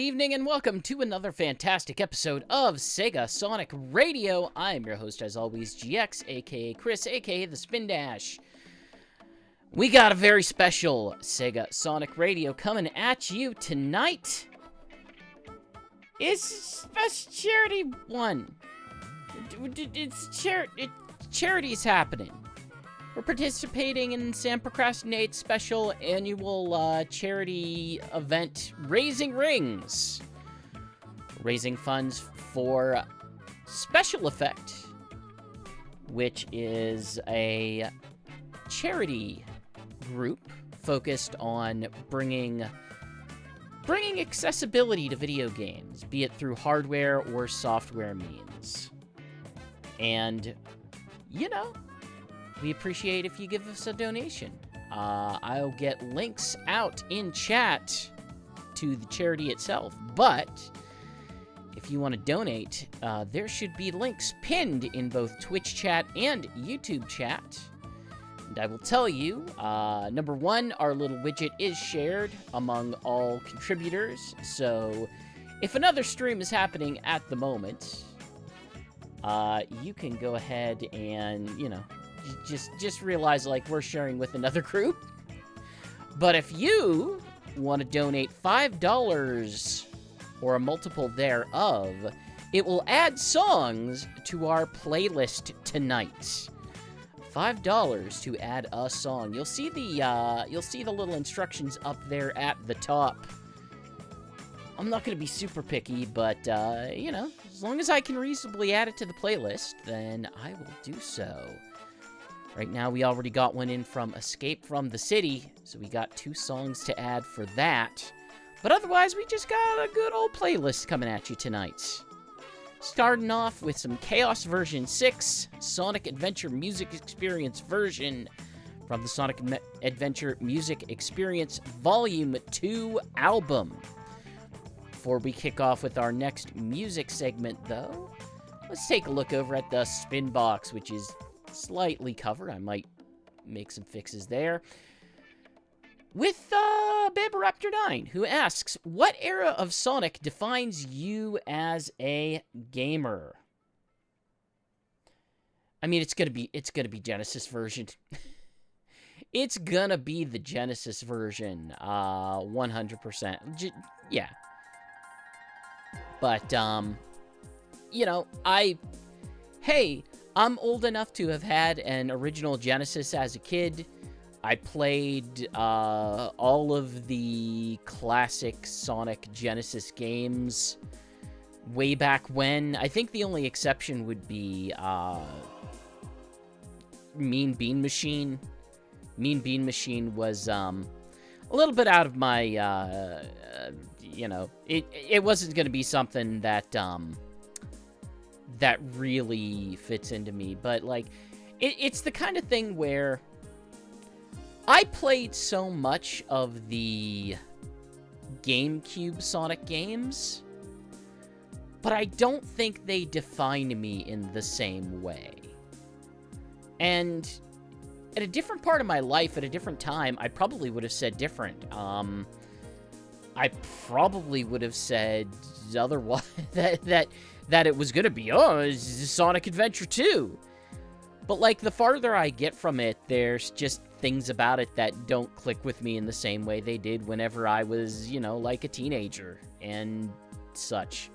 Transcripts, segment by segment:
evening and welcome to another fantastic episode of SEGASonic Radio. I'm your host, as always, GX, aka Chris, aka the Spin Dash. We got a very special SEGASonic Radio coming at you tonight. It's a charity one. Charity's happening. We're participating in Sam Procrastinate's special annual charity event, Raising Rings. Raising funds for Special Effect, which is a charity group focused on bringing accessibility to video games, be it through hardware or software means. And, you know, we appreciate if you give us a donation. I'll get links out in chat to the charity itself, but if you want to donate, there should be links pinned in both Twitch chat and YouTube chat. And I will tell you, number one, our little widget is shared among all contributors, so if another stream is happening at the moment, you can go ahead and, you know, just realize, like, we're sharing with another group. But if you want to donate $5 or a multiple thereof, it will add songs to our playlist tonight. $5 to add a song. You'll see the little instructions up there at the top. I'm not going to be super picky, but, you know, as long as I can reasonably add it to the playlist, then I will do so. Right now, we already got one in from Escape from the City, so we got 2 songs to add for that. But otherwise, we just got a good old playlist coming at you tonight. Starting off with some Chaos version 6, Sonic Adventure Music Experience version from the Sonic Adventure Music Experience Volume 2 album. Before we kick off with our next music segment, though, let's take a look over at the Spinbox, which is slightly covered. I might make some fixes there. With Babaraptor 9, who asks, what era of Sonic defines you as a gamer? I mean, it's gonna be Genesis version. It's gonna be the Genesis version, 100%. Yeah. But, you know, I'm old enough to have had an original Genesis as a kid. I played all of the classic Sonic Genesis games way back when. I think the only exception would be Mean Bean Machine. Mean Bean Machine was a little bit out of my, you know, it wasn't going to be something that that really fits into me. But, like, it's the kind of thing where I played so much of the GameCube Sonic games, but I don't think they define me in the same way. And at a different part of my life, at a different time, I probably would have said different. I probably would have said otherwise, that it was going to be, Sonic Adventure 2. But, like, the farther I get from it, there's just things about it that don't click with me in the same way they did whenever I was, you know, like a teenager and such.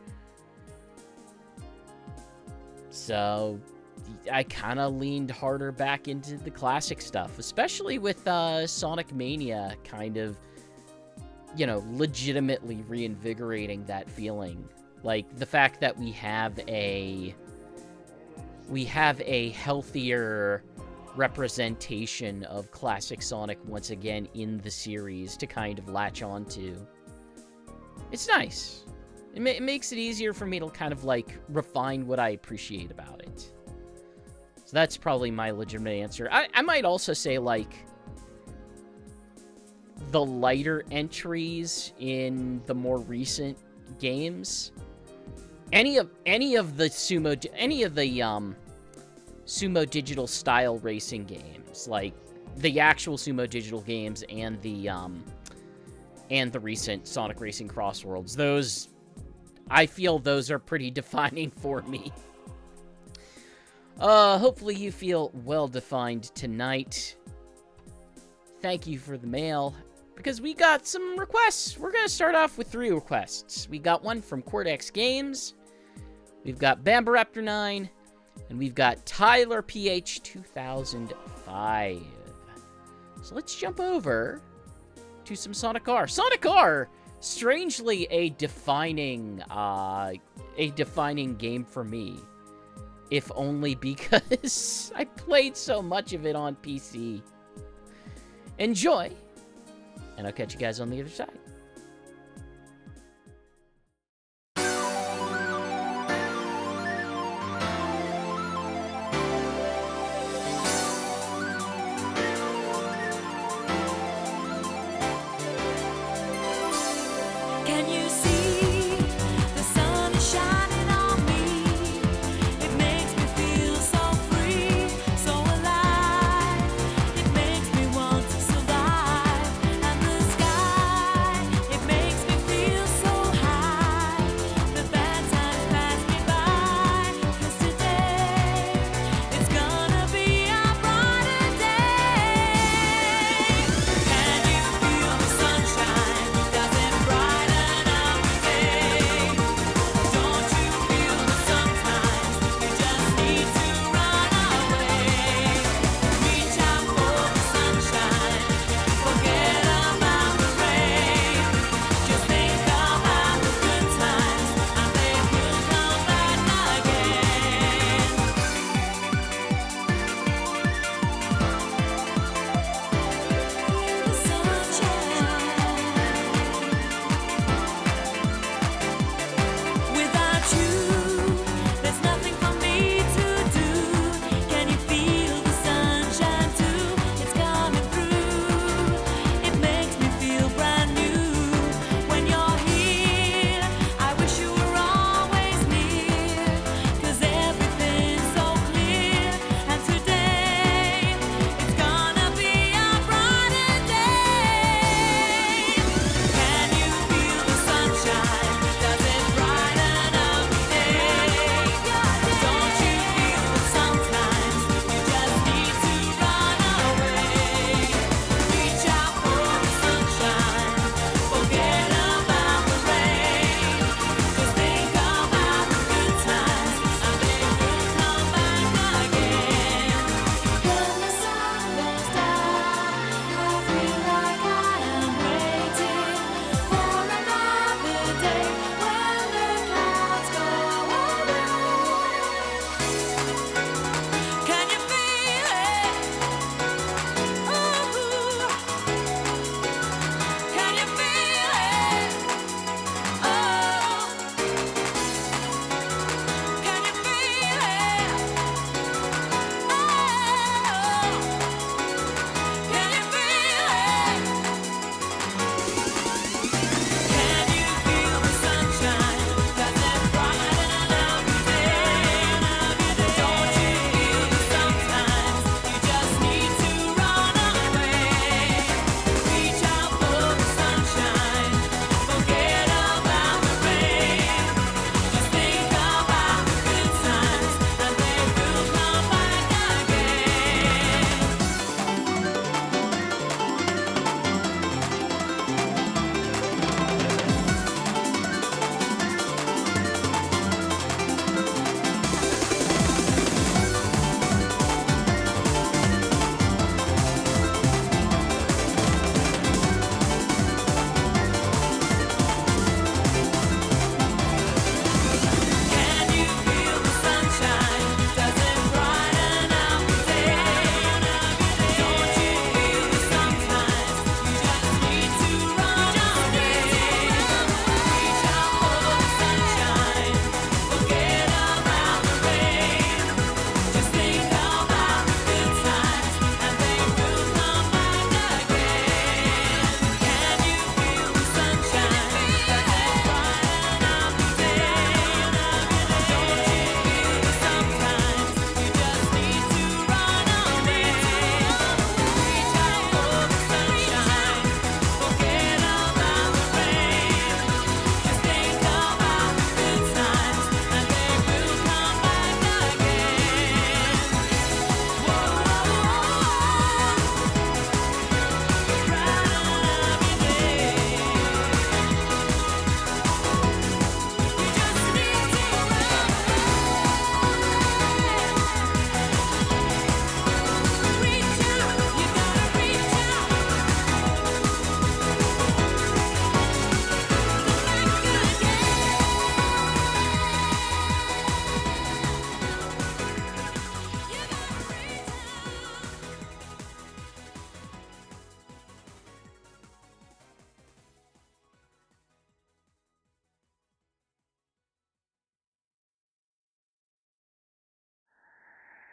So I kind of leaned harder back into the classic stuff, especially with Sonic Mania kind of, you know, legitimately reinvigorating that feeling. Like, the fact that we have a healthier representation of classic Sonic once again in the series to kind of latch onto. It's nice. It makes it easier for me to kind of, like, refine what I appreciate about it. So that's probably my legitimate answer. I might also say, like, the lighter entries in the more recent games, any of the Sumo Digital style racing games, like the actual Sumo Digital games and the and the recent Sonic Racing CrossWorlds. Those, I feel those are pretty defining for me. Hopefully you feel well-defined tonight. Thank you for the mail, because we got some requests. We're going to start off with 3 requests. We got one from Cortex Games, we've got Bambaraptor 9, and we've got Tyler PH 2005. So let's jump over to some Sonic R. Sonic R, strangely a defining game for me. If only because I played so much of it on PC. Enjoy, and I'll catch you guys on the other side. Can you see the sun is shining on me? It makes me feel so free, so alive. It makes me want to survive. And the sky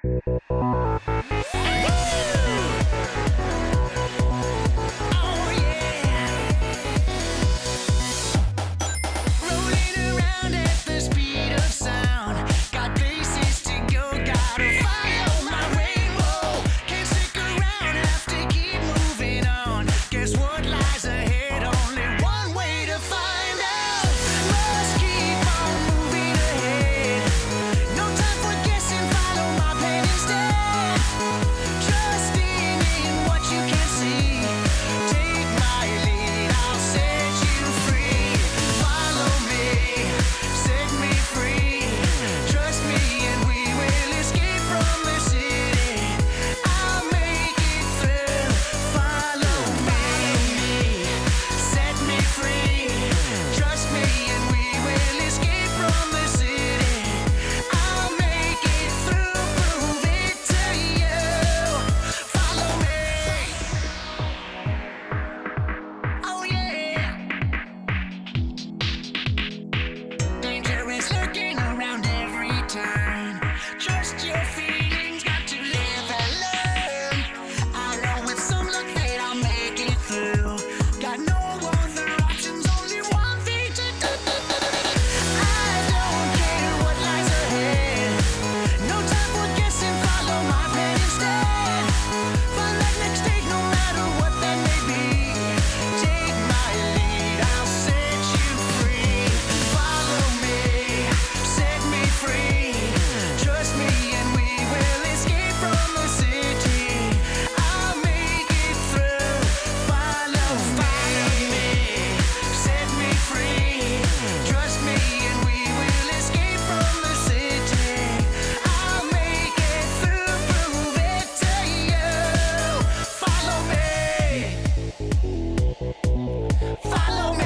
Rolling around at the speed of sound. Got places to go, gotta follow my rainbow. Can't stick around, have to keep moving on. Guess what lies ahead? Only one way to find out. Must keep on moving ahead. No time for guessing, follow my plan instead. Trusting in what you can see. Take my lead, I'll set you free. Follow me, set me free. Trust me and we will escape from the city. I'll make it through. Follow me, set me free. Trust me and we will escape from the city. I'll make it through, prove it to you. Follow me. Oh yeah. Danger is lurking around every turn. Trust your feelings, got to live and learn. I know with some luck that I'll make it through. Got no other options, only one thing to do. I don't care what lies ahead. No time for guessing, follow my plan instead. Find that next stage, no matter what that may be. Take my lead, I'll set you free. Follow me, set me free. Trust me and we will escape from the city. I'll make it through. Follow me, set me free. Trust me and we will escape from the city. I'll make it through, prove it to you. Follow me. Follow me.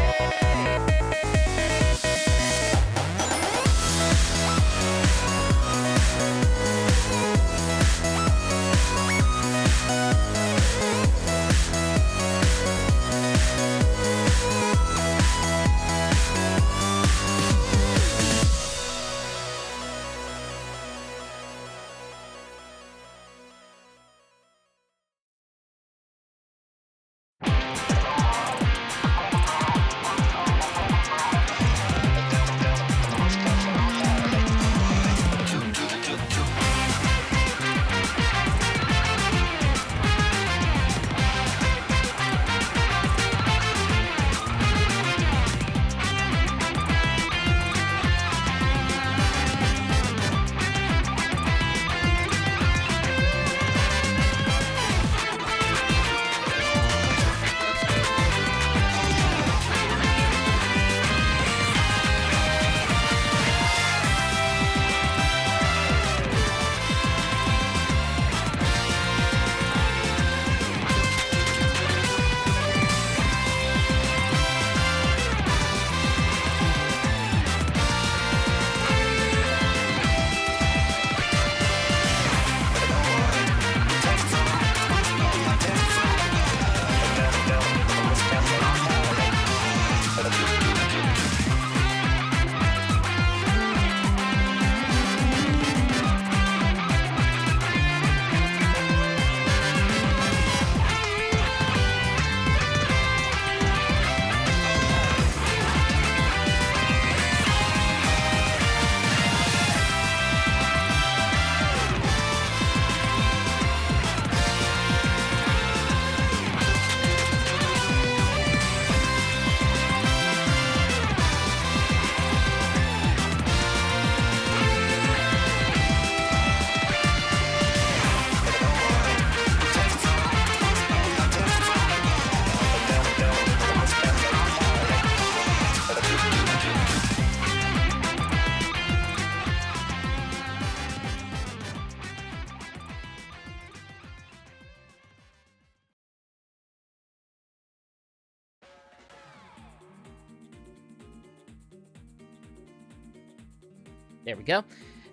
There we go.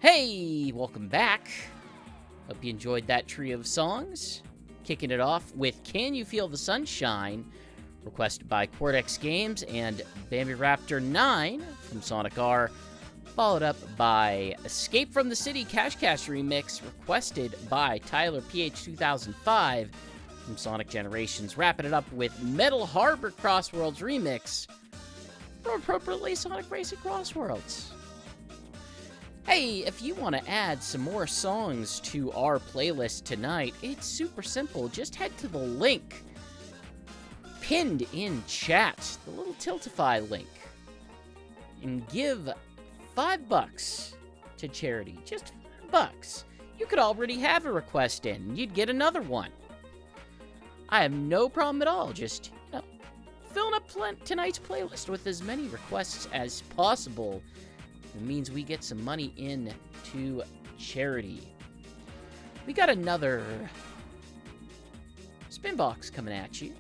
Hey, welcome back. Hope you enjoyed that trio of songs. Kicking it off with Can You Feel the Sunshine, requested by Cortex Games, and Bambi Raptor 9 from Sonic R, followed up by Escape from the City Cash Cash Remix, requested by Tyler PH2005 from Sonic Generations, wrapping it up with Metal Harbor CrossWorlds Remix from appropriately Sonic Racing CrossWorlds. Hey, if you want to add some more songs to our playlist tonight, it's super simple. Just head to the link pinned in chat, the little Tiltify link, and give $5 to charity. Just $5. You could already have a request in, and you'd get another one. I have no problem at all. Just, filling up tonight's playlist with as many requests as possible. It means we get some money in to charity. We got another Spinbox coming at you.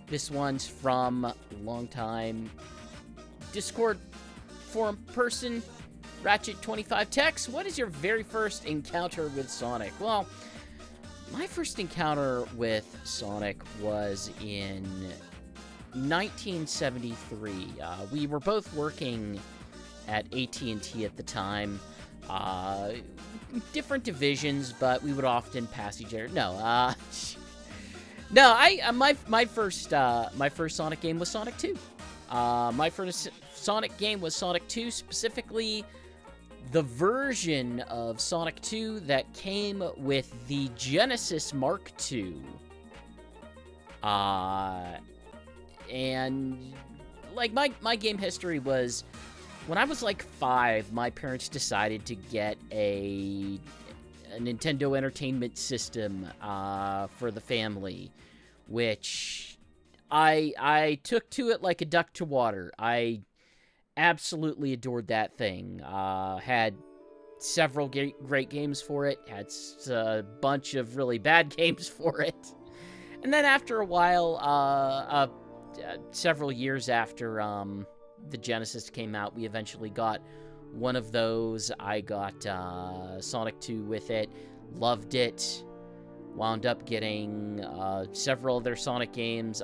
This one's from longtime Discord forum person, Ratchet25Tex. What is your very first encounter with Sonic? Well, my first encounter with Sonic was in 1973. We were both working at AT&T at the time. Different divisions, but we would often pass each other. My first Sonic game was Sonic 2. My first Sonic game was Sonic 2, specifically the version of Sonic 2 that came with the Genesis Mark II. And like my game history was, when I was like 5, my parents decided to get a Nintendo Entertainment System for the family, which I took to it like a duck to water. I absolutely adored that thing. Had several great games for it, had a bunch of really bad games for it. And then after a while, several years after the Genesis came out, we eventually got one of those. I got Sonic 2 with it, loved it, wound up getting several of their Sonic games.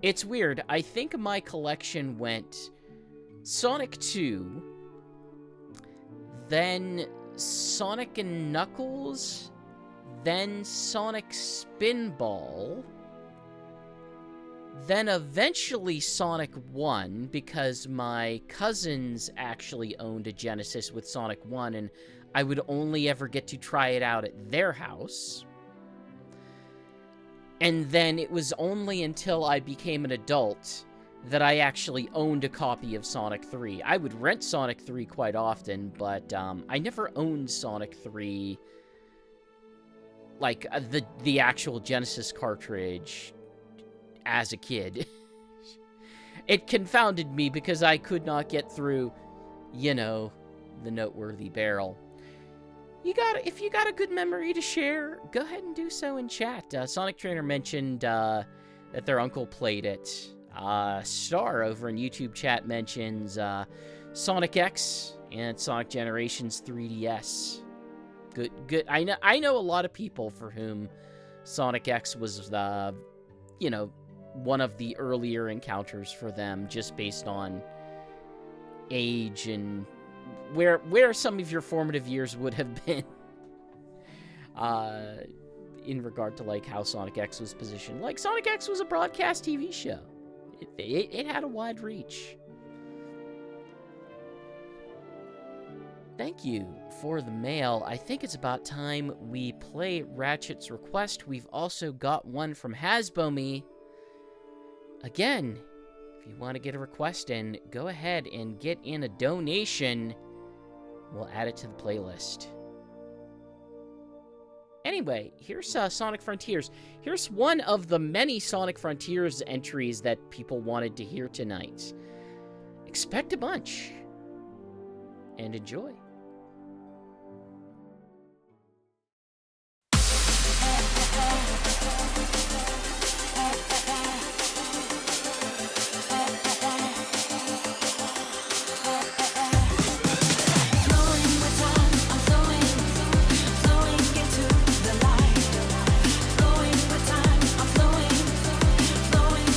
It's weird. I think my collection went Sonic 2, then Sonic and Knuckles, then Sonic Spinball, then eventually Sonic 1, because my cousins actually owned a Genesis with Sonic 1, and I would only ever get to try it out at their house. And then it was only until I became an adult that I actually owned a copy of Sonic 3. I would rent Sonic 3 quite often, but I never owned Sonic 3, like the actual Genesis cartridge, as a kid. It confounded me because I could not get through, the noteworthy barrel. If you got a good memory to share, go ahead and do so in chat. Sonic Trainer mentioned that their uncle played it. Star over in YouTube chat mentions Sonic X and Sonic Generations 3DS. Good. I know a lot of people for whom Sonic X was one of the earlier encounters for them, just based on age and where some of your formative years would have been in regard to like how Sonic X was positioned. Like, Sonic X was a broadcast TV show. It had a wide reach. Thank you for the mail. I think it's about time we play Ratchet's request. We've also got one from Hasbomi. Again, if you want to get a request in, go ahead and get in a donation. We'll add it to the playlist. Anyway, here's Sonic Frontiers. Here's one of the many Sonic Frontiers entries that people wanted to hear tonight. Expect a bunch. And enjoy. Flowing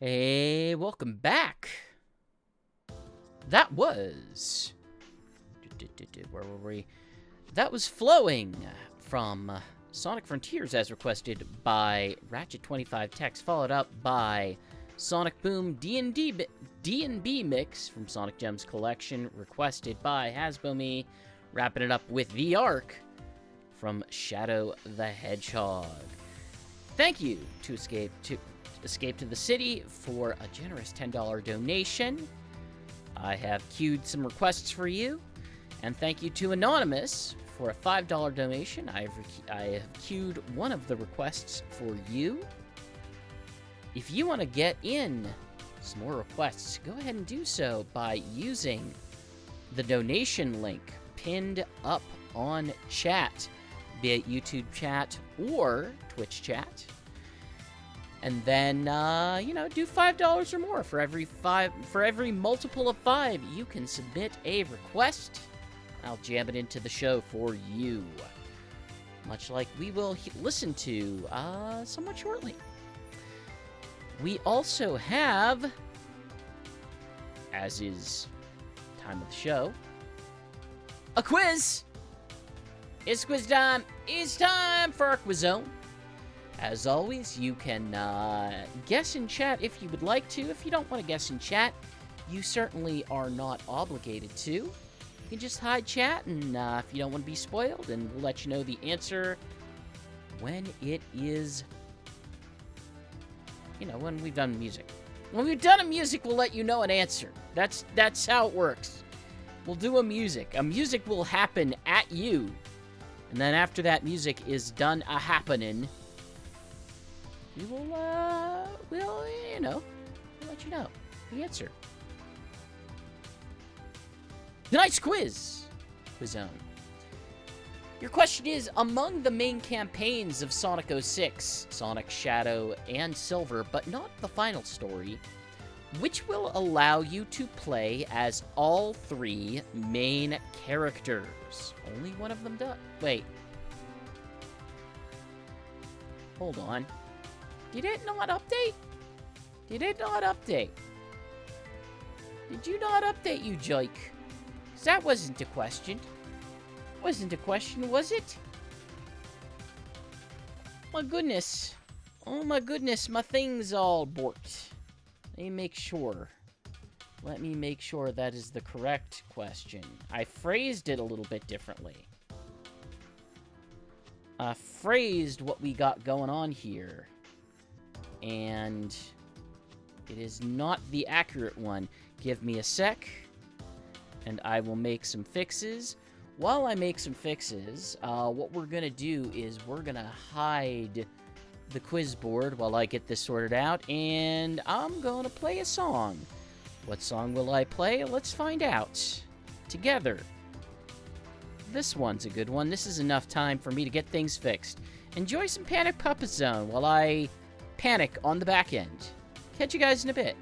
Hey, welcome back. That was... Where were we? That was Flowing from Sonic Frontiers as requested by Ratchet25 Text, followed up by Sonic Boom D&B Mix from Sonic Gems Collection, requested by Hasbome, wrapping it up with The Ark from Shadow the Hedgehog. Thank you to Escape to the City for a generous $10 donation. I have queued some requests for you. And thank you to Anonymous for a $5 donation. I have queued one of the requests for you. If you want to get in some more requests, go ahead and do so by using the donation link pinned up on chat, be it YouTube chat or Twitch chat. And then, do $5 or more. For every multiple of 5, you can submit a request. I'll jam it into the show for you. Much like we will listen to somewhat shortly. We also have, as is time of the show, a quiz. It's quiz time. It's time for our Quizzone. As always, you can guess in chat if you would like to. If you don't want to guess in chat, you certainly are not obligated to. You can just hide chat, and if you don't want to be spoiled, and we'll let you know the answer when it is, when we've done music. When we've done a music, we'll let you know an answer. That's how it works. We'll do a music. A music will happen at you, and then after that music is done a-happening, we will, we'll let you know the answer. Tonight's quiz, Quizzone. Your question is, among the main campaigns of Sonic 06, Sonic, Shadow, and Silver, but not the final story, which will allow you to play as all 3 main characters? Only one of them does. Wait. Hold on. Did it not update? Did it not update? Did you not update, you joke? That wasn't a question. Wasn't a question, was it? My goodness. Oh my goodness, my thing's all borked. Let me make sure. Let me make sure that is the correct question. I phrased it a little bit differently. I phrased what we got going on here. And it is not the accurate one. Give me a sec. And I will make some fixes. While I make some fixes, what we're going to do is we're going to hide the quiz board while I get this sorted out, and I'm going to play a song. What song will I play? Let's find out together. This one's a good one. This is enough time for me to get things fixed. Enjoy some Panic Puppet Zone while I panic on the back end. Catch you guys in a bit.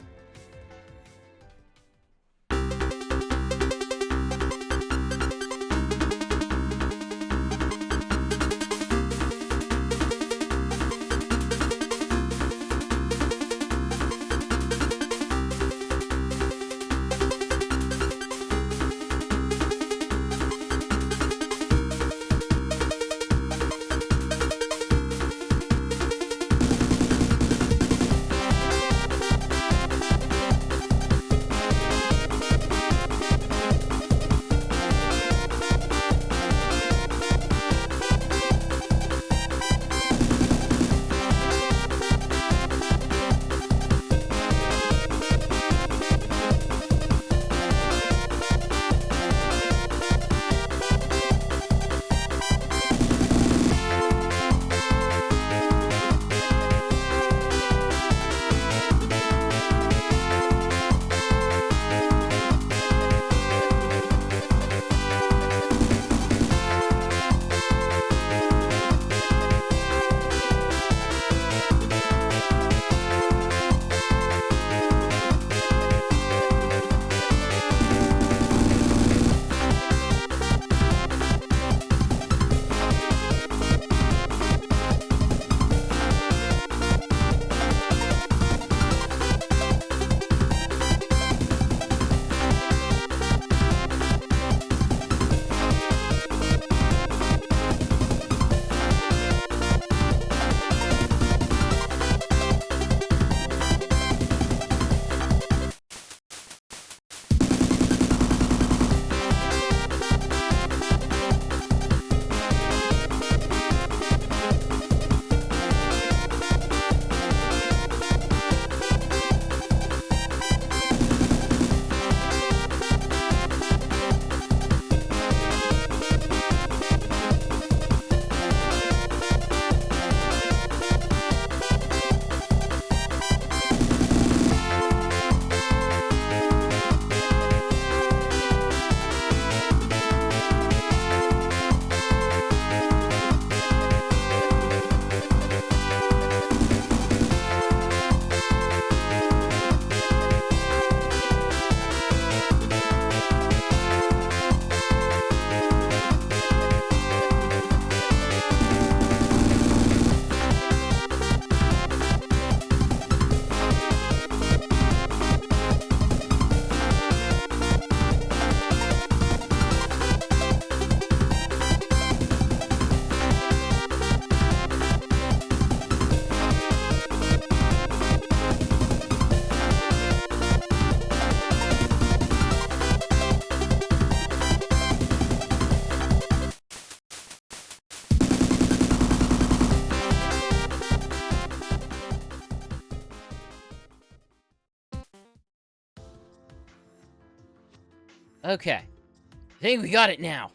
Okay. I think we got it now.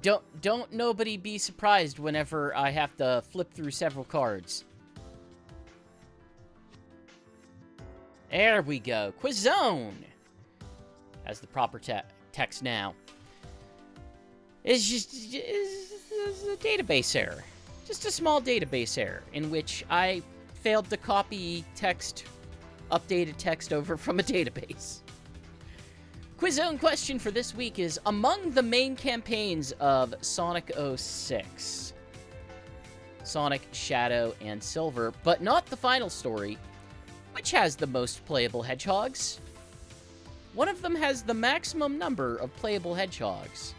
Don't nobody be surprised whenever I have to flip through several cards. There we go. Quizzone has the proper text now. It's just a database error. Just a small database error in which I failed to copy updated text over from a database. Quizzone question for this week is, among the main campaigns of Sonic 06, Sonic, Shadow, and Silver, but not the final story, which has the most playable hedgehogs? One of them has the maximum number of playable hedgehogs.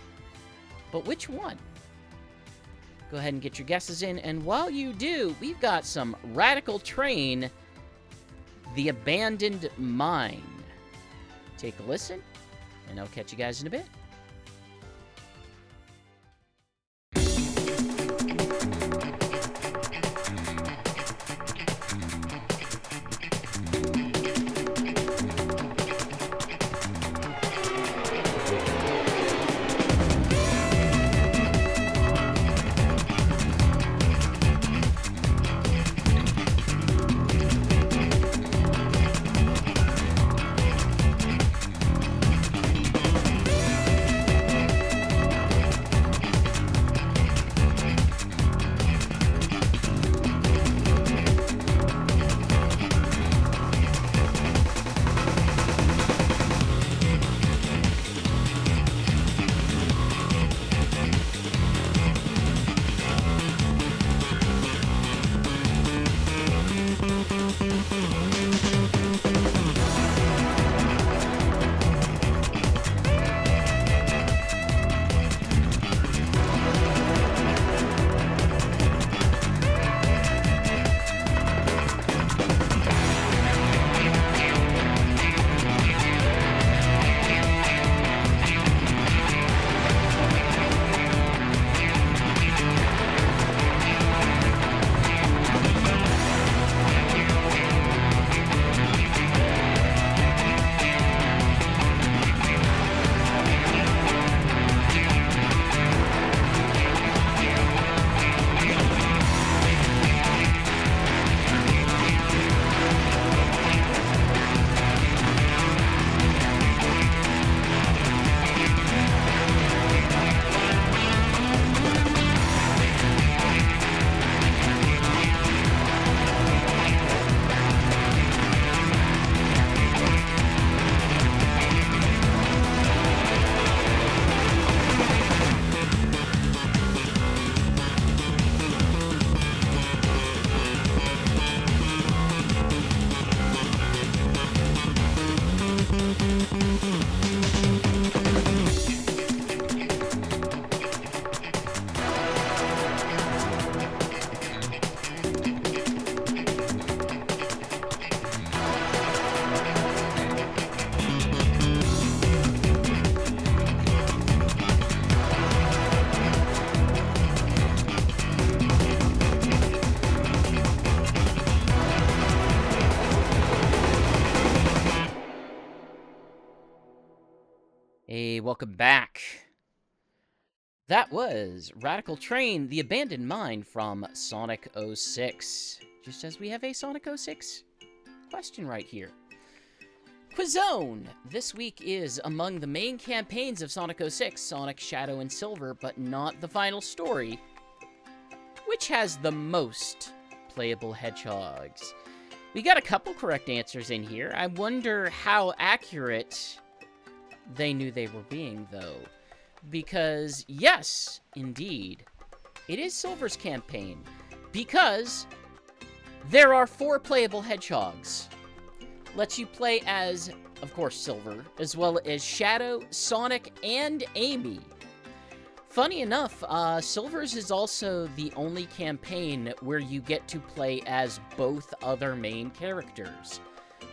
But which one? Go ahead and get your guesses in, and while you do, we've got some Radical Train, The Abandoned Mine. Take a listen, and I'll catch you guys in a bit. Hey, welcome back. That was Radical Train, The Abandoned Mine from Sonic 06. Just as we have a Sonic 06 question right here. Quizzone! This week is among the main campaigns of Sonic 06, Sonic, Shadow, and Silver, but not the final story. Which has the most playable hedgehogs? We got a couple correct answers in here. I wonder how accurate they knew they were being, though. Because, yes, indeed, it is Silver's campaign. Because there are 4 playable hedgehogs. Lets you play as, of course, Silver, as well as Shadow, Sonic, and Amy. Funny enough, Silver's is also the only campaign where you get to play as both other main characters.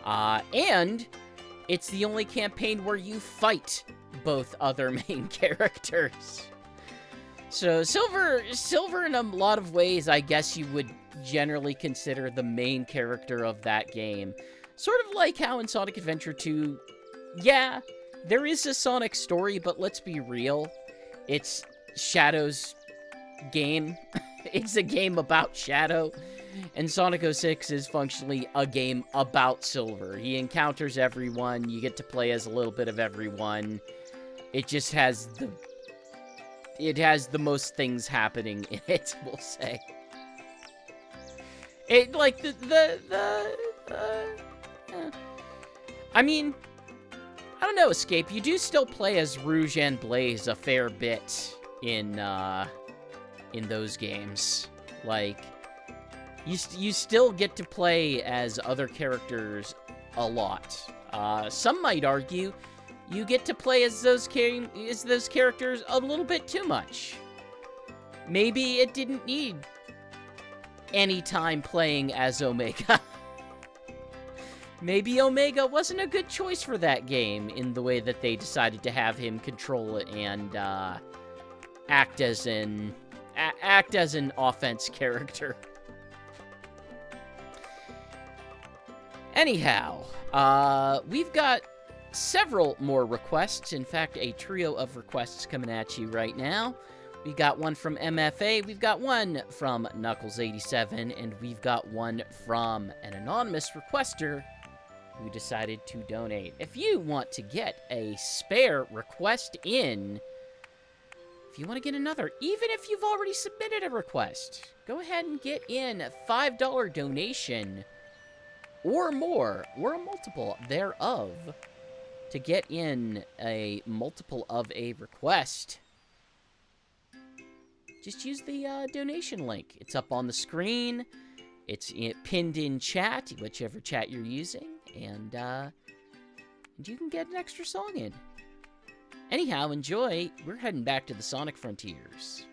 And it's the only campaign where you fight both other main characters. So Silver in a lot of ways, I guess you would generally consider the main character of that game. Sort of like how in Sonic Adventure 2, yeah, There is a Sonic story, but let's be real. It's Shadow's game. It's a game about Shadow. And Sonic 06 is functionally a game about Silver. He encounters everyone. You get to play as a little bit of everyone. It just has the... It has the most things happening in it, we'll say. It, like, I mean, I don't know, Escape. You do still play as Rouge and Blaze a fair bit in those games. Like, you still get to play as other characters a lot. Some might argue you get to play as those characters a little bit too much. Maybe it didn't need any time playing as Omega. Maybe Omega wasn't a good choice for that game in the way that they decided to have him control it and act as an offense character. Anyhow, we've got several more requests. In fact, a trio of requests coming at you right now. We've got one from MFA, we've got one from Knuckles87, and we've got one from an anonymous requester who decided to donate. If you want to get a spare request in, if you want to get another, even if you've already submitted a request, go ahead and get in a $5 donation or more, or a multiple thereof, to get in a multiple of a request. Just use the donation link. It's up on the screen. It's pinned in chat, whichever chat you're using, and you can get an extra song in. Anyhow, enjoy. We're heading back to the Sonic Frontiers.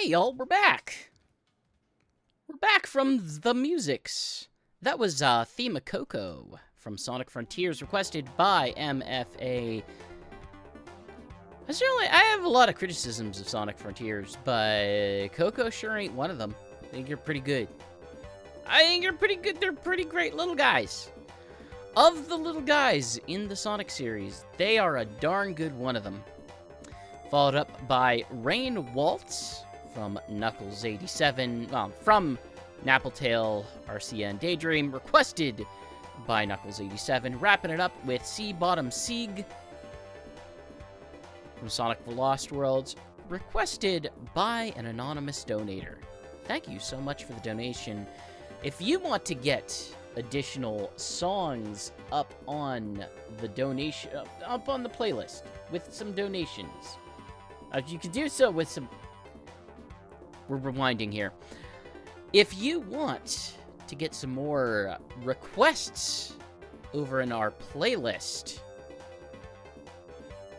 Hey y'all, we're back. We're back from the musics. That was Theme of Coco from Sonic Frontiers, requested by MFA. I have a lot of criticisms of Sonic Frontiers, but Coco sure ain't one of them. I think you're pretty good. I think you're pretty good. They're pretty great little guys. Of the little guys in the Sonic series, they are a darn good one of them. Followed up by Rain Waltz from Knuckles 87, from Napple, Arsia, and Daydream, requested by Knuckles 87. Wrapping it up with Sea Bottom Sieg from Sonic the Lost Worlds, requested by an anonymous donator. Thank you so much for the donation. If you want to get additional songs up on the donation, up on the playlist with some donations, you can do so with some... We're rewinding here. If you want to get some more requests over in our playlist,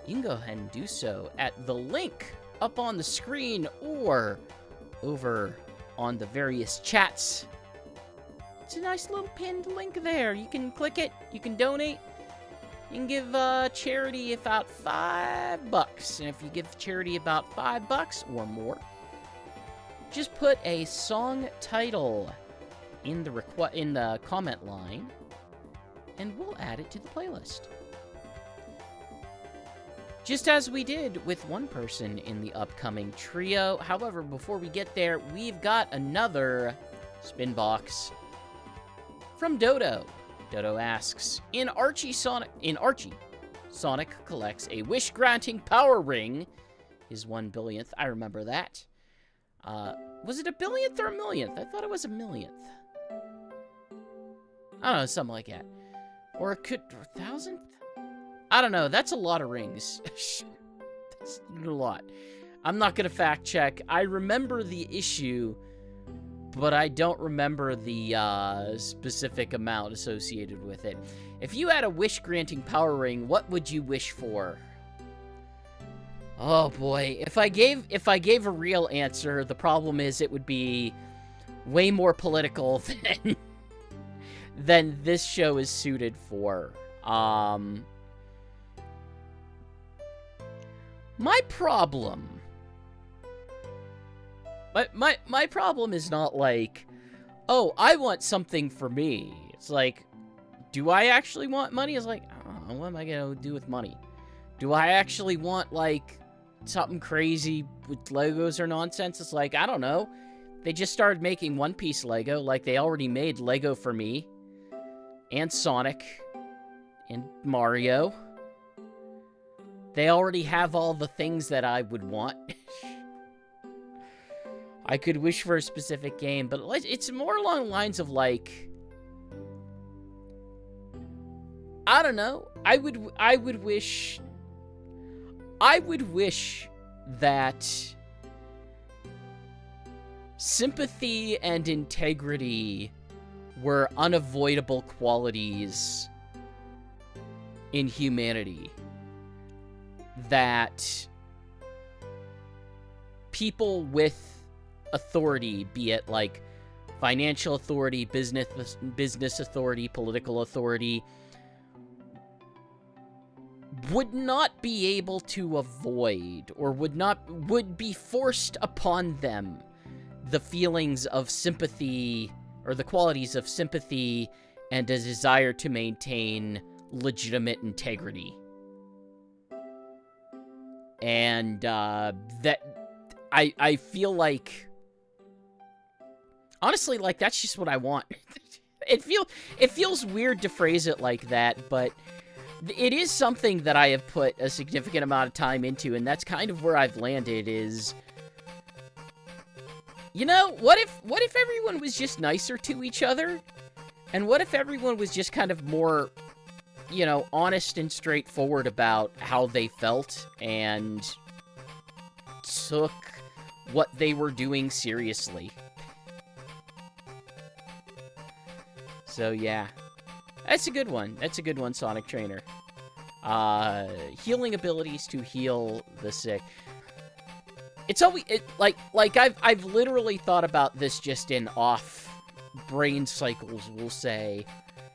you can go ahead and do so at the link up on the screen or over on the various chats. It's a nice little pinned link there. You can click it, you can donate, you can give charity about $5. And if you give charity about $5 or more, just put a song title in the comment line, and we'll add it to the playlist. Just as we did with one person in the upcoming trio. However, before we get there, we've got another Spinbox from Dodo. Dodo asks, in Archie, Sonic collects a wish-granting power ring, his 1 billionth. I remember that. Was it a billionth or a millionth? I thought it was a millionth. I don't know, something like that. Or it could, 1,000th? I don't know, that's a lot of rings. That's a lot. I'm not gonna fact check. I remember the issue, but I don't remember the specific amount associated with it. If you had a wish-granting power ring, what would you wish for? Oh boy, if I gave a real answer, the problem is it would be way more political than this show is suited for. My problem is not like, oh, I want something for me. It's like, do I actually want money? It's like, I don't know, what am I gonna do with money? Do I actually want, like, something crazy with Legos or nonsense? It's like, I don't know. They just started making One Piece Lego, like they already made Lego for me. And Sonic. And Mario. They already have all the things that I would want. I could wish for a specific game, but it's more along the lines of, like, I don't know. I would wish that sympathy and integrity were unavoidable qualities in humanity. That people with authority, be it like financial authority, business authority, political authority, would not be able to avoid, or would be forced upon them, the feelings of sympathy, or the qualities of sympathy and a desire to maintain legitimate integrity. And that I feel like, honestly, like, that's just what I want. It feels weird to phrase it like that, but it is something that I have put a significant amount of time into, and that's kind of where I've landed. Is, you know, what if everyone was just nicer to each other? And what if everyone was just kind of more, you know, honest and straightforward about how they felt and took what they were doing seriously? So yeah, that's a good one. That's a good one, Sonic Trainer. Healing abilities to heal the sick. it's always I've literally thought about this just in off brain cycles, we'll say,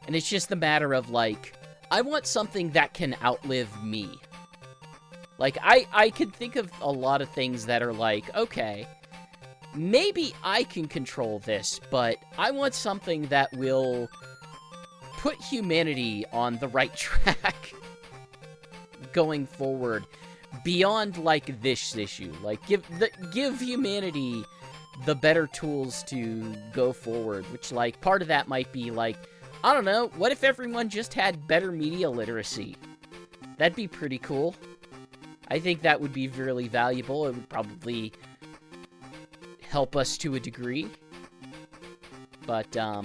and it's just the matter of like, I want something that can outlive me. Like, I can think of a lot of things that are like, okay, maybe I can control this, but I want something that will put humanity on the right track going forward beyond, like, this issue. Like, give humanity the better tools to go forward, which, like, part of that might be, like, I don't know, what if everyone just had better media literacy? That'd be pretty cool. I think that would be really valuable. It would probably help us to a degree. But yeah,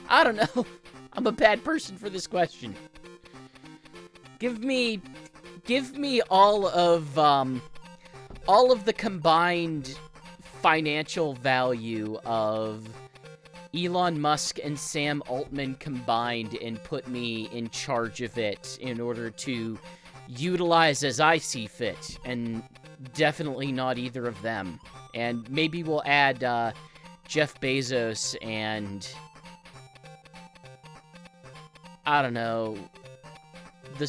I don't know. I'm a bad person for this question. Give me all of the combined financial value of Elon Musk and Sam Altman combined and put me in charge of it in order to utilize as I see fit, and definitely not either of them. And maybe we'll add Jeff Bezos and I don't know, the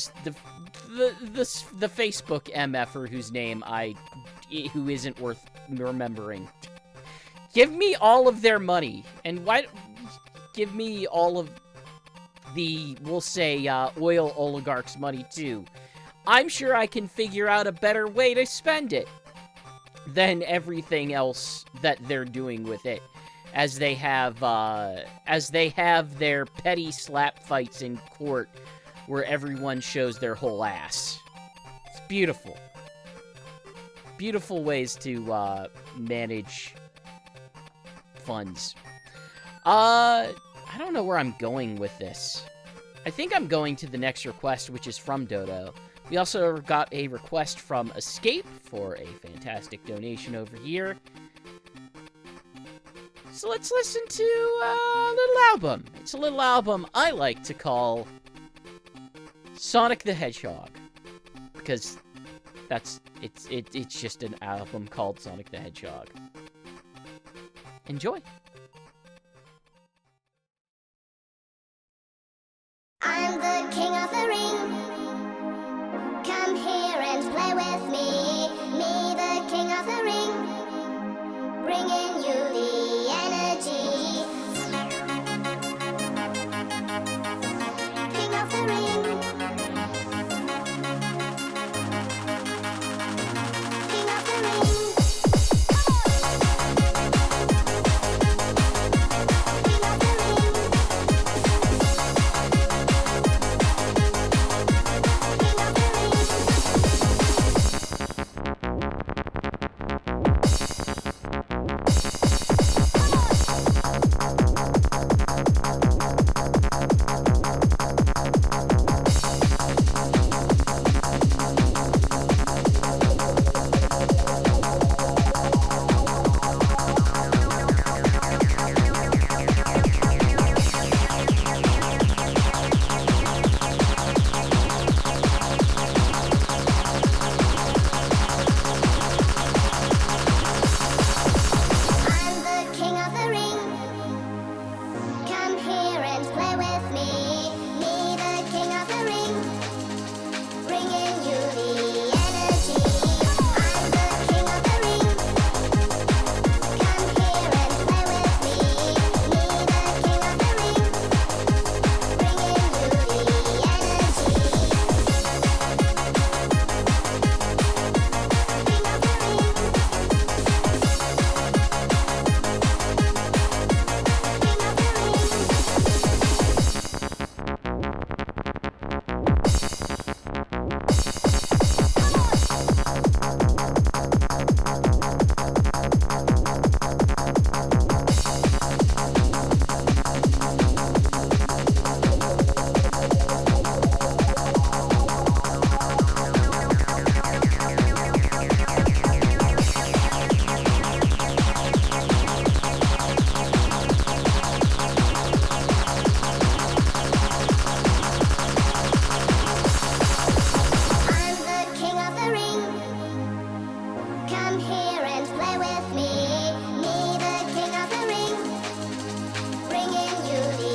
Facebook MFer whose name who isn't worth remembering. Give me all of their money, and give me all of the, we'll say, oil oligarchs' money, too. I'm sure I can figure out a better way to spend it than everything else that they're doing with it, as they have their petty slap fights in court where everyone shows their whole ass. It's beautiful. Beautiful ways to manage funds. I don't know where I'm going with this. I think I'm going to the next request, which is from Dodo. We also got a request from Escape for a fantastic donation over here. So let's listen to a little album. It's a little album I like to call Sonic the Hedgehog, because it's just an album called Sonic the Hedgehog. Enjoy. I'm the king of the ring. Come here and play with me. Me, the king of the ring. Bringing you the energy. King of the ring. King of the ring. Come here and play with me. Me, the king of the ring. Bringing you the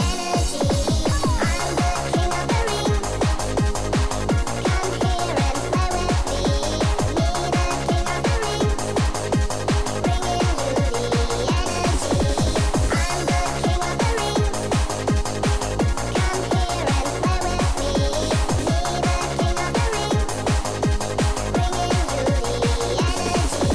energy. I'm the king of the ring. Come here and play with me. Me, the king of the ring. Bringing you the energy. I'm the king of the ring. Come here and play with me. Me, the king of the ring. Bringing you the energy.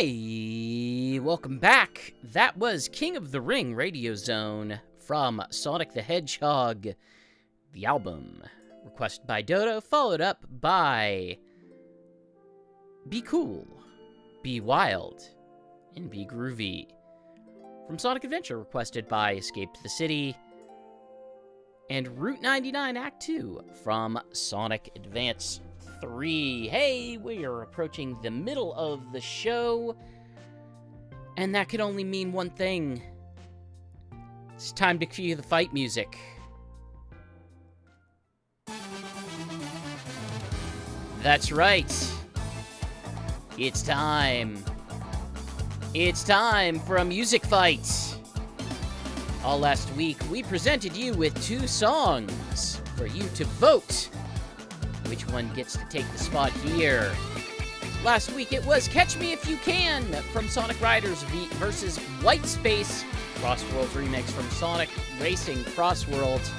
Hey, welcome back. That was King of the Ring Radio Zone from Sonic the Hedgehog, the album. Requested by Dodo, followed up by Be Cool, Be Wild, and Be Groovy. From Sonic Adventure, requested by Escape to the City, and Route 99 Act 2 from Sonic Advance 3. Hey, we are approaching the middle of the show, and that can only mean one thing. It's time to cue the fight music. That's right. It's time. It's time for a music fight. All last week, we presented you with 2 songs for you to vote which one gets to take the spot here. Last week, it was Catch Me If You Can from Sonic Riders versus White Space CrossWorlds remix from Sonic Racing CrossWorlds.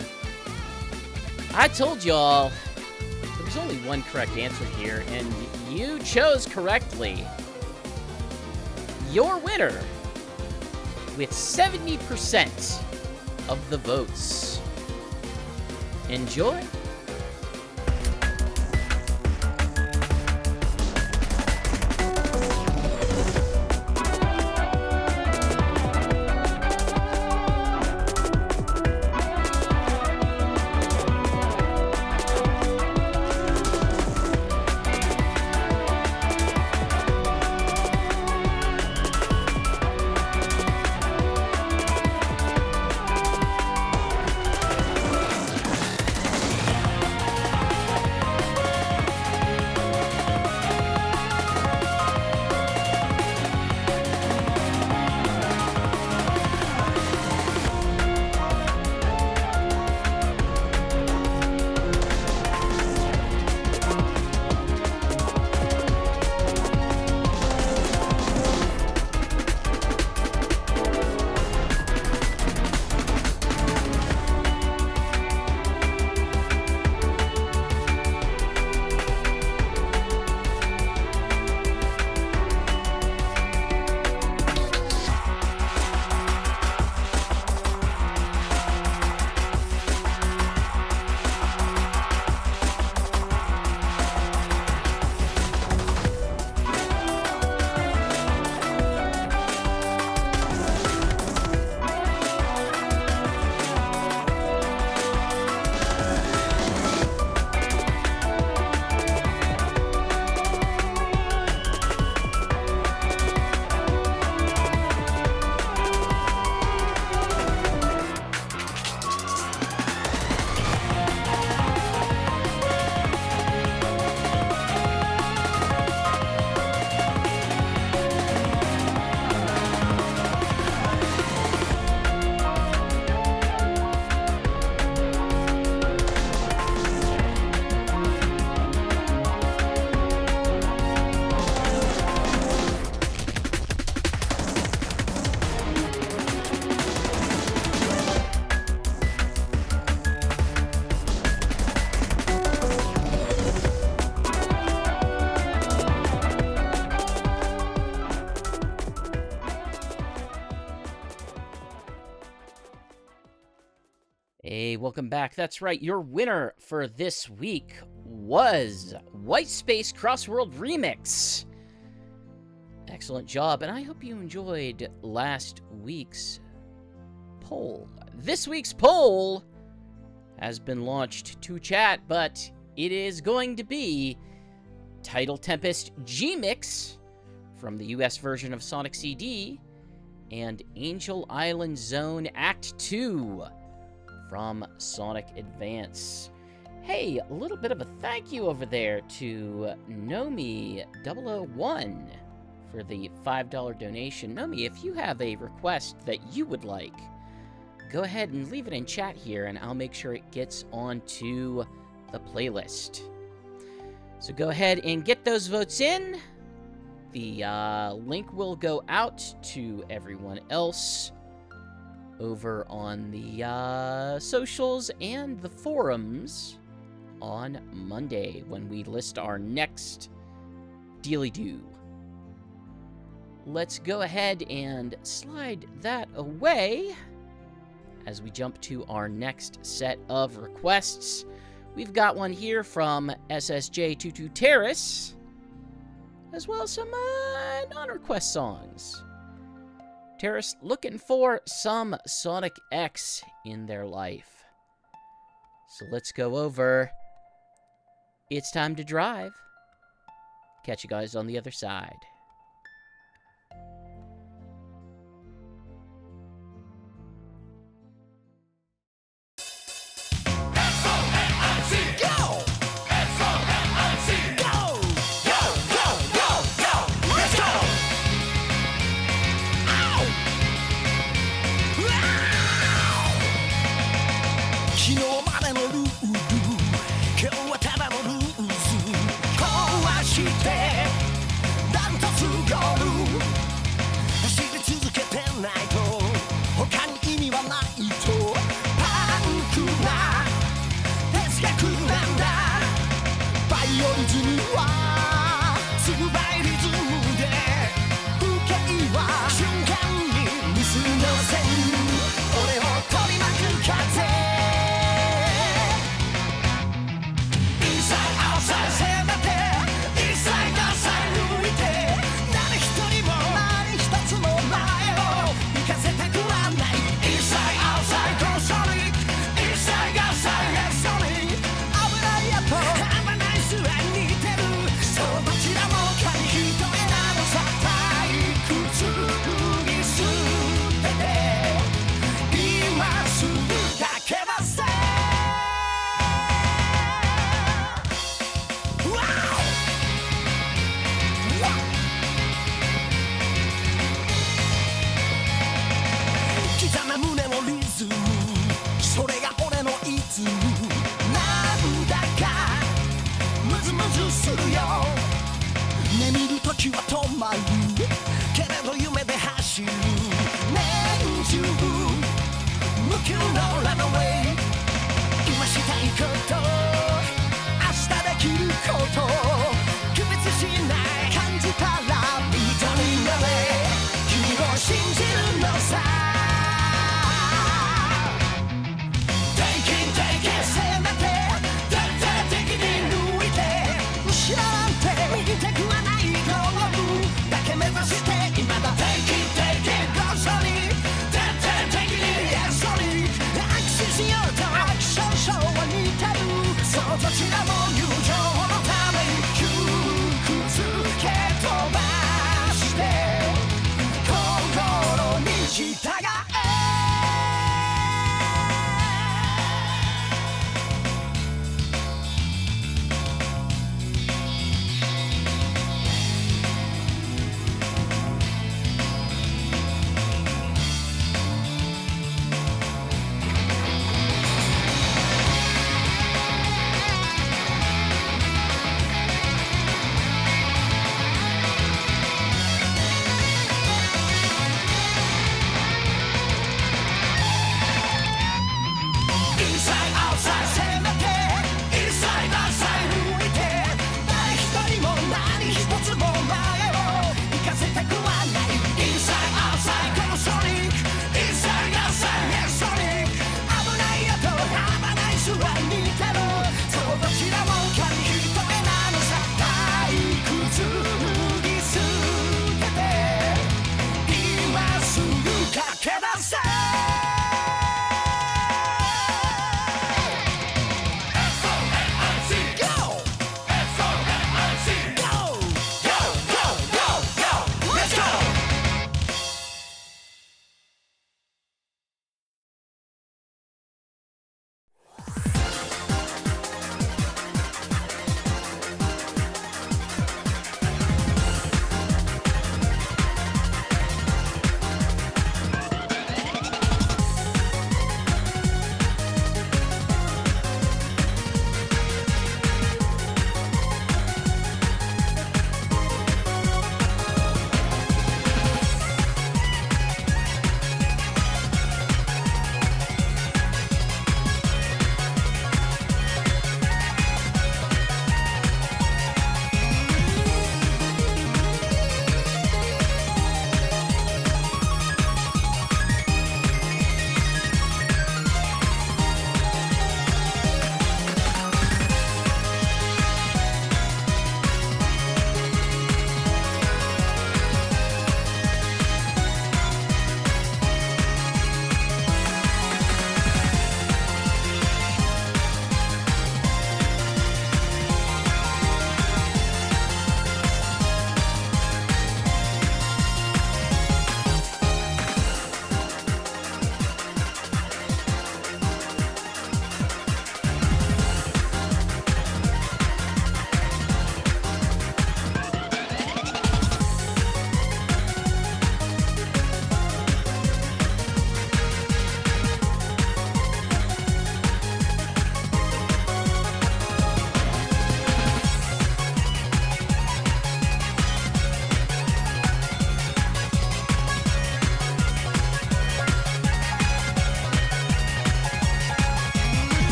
I told y'all there was only one correct answer here, and you chose correctly. Your winner, with 70% of the votes. Enjoy. Hey, welcome back. That's right, your winner for this week was White Space CrossWorld Remix. Excellent job, and I hope you enjoyed last week's poll. This week's poll has been launched to chat, but it is going to be Title Tempest G-Mix from the US version of Sonic CD and Angel Island Zone Act 2 from Sonic Advance. Hey, a little bit of a thank you over there to Nomi001 for the $5 donation. Nomi, if you have a request that you would like, go ahead and leave it in chat here, and I'll make sure it gets onto the playlist. So go ahead and get those votes in. The link will go out to everyone else over on the socials and the forums on Monday when we list our next Dealy-Doo. let's go ahead and slide that away as we jump to our next set of requests. We've got one here from SSJ22 Terrace, as well as some non-request songs. Terrace looking for some Sonic X in their life. So let's go over It's Time to Drive. Catch you guys on the other side.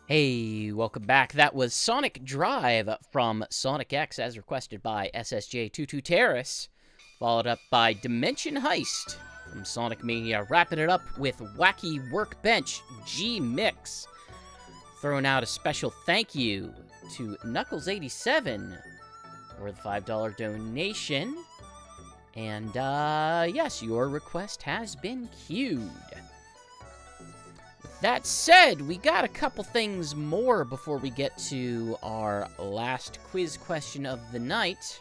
Hey, welcome back. That was Sonic Drive from Sonic X, as requested by SSJ22 Terrace, followed up by Dimension Heist from Sonic Mania, wrapping it up with Wacky Workbench G-Mix. Throwing out a special thank you to Knuckles87 for the $5 donation. And, yes, your request has been queued. That said, we got a couple things more before we get to our last quiz question of the night,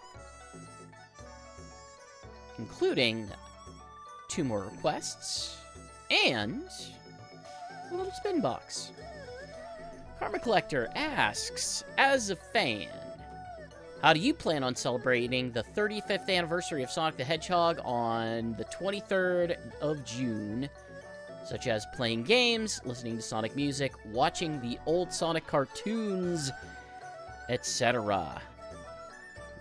including 2 more requests and a little Spinbox. Karma Collector asks, as a fan, how do you plan on celebrating the 35th anniversary of Sonic the Hedgehog on the 23rd of June? Such as playing games, listening to Sonic music, watching the old Sonic cartoons, etc.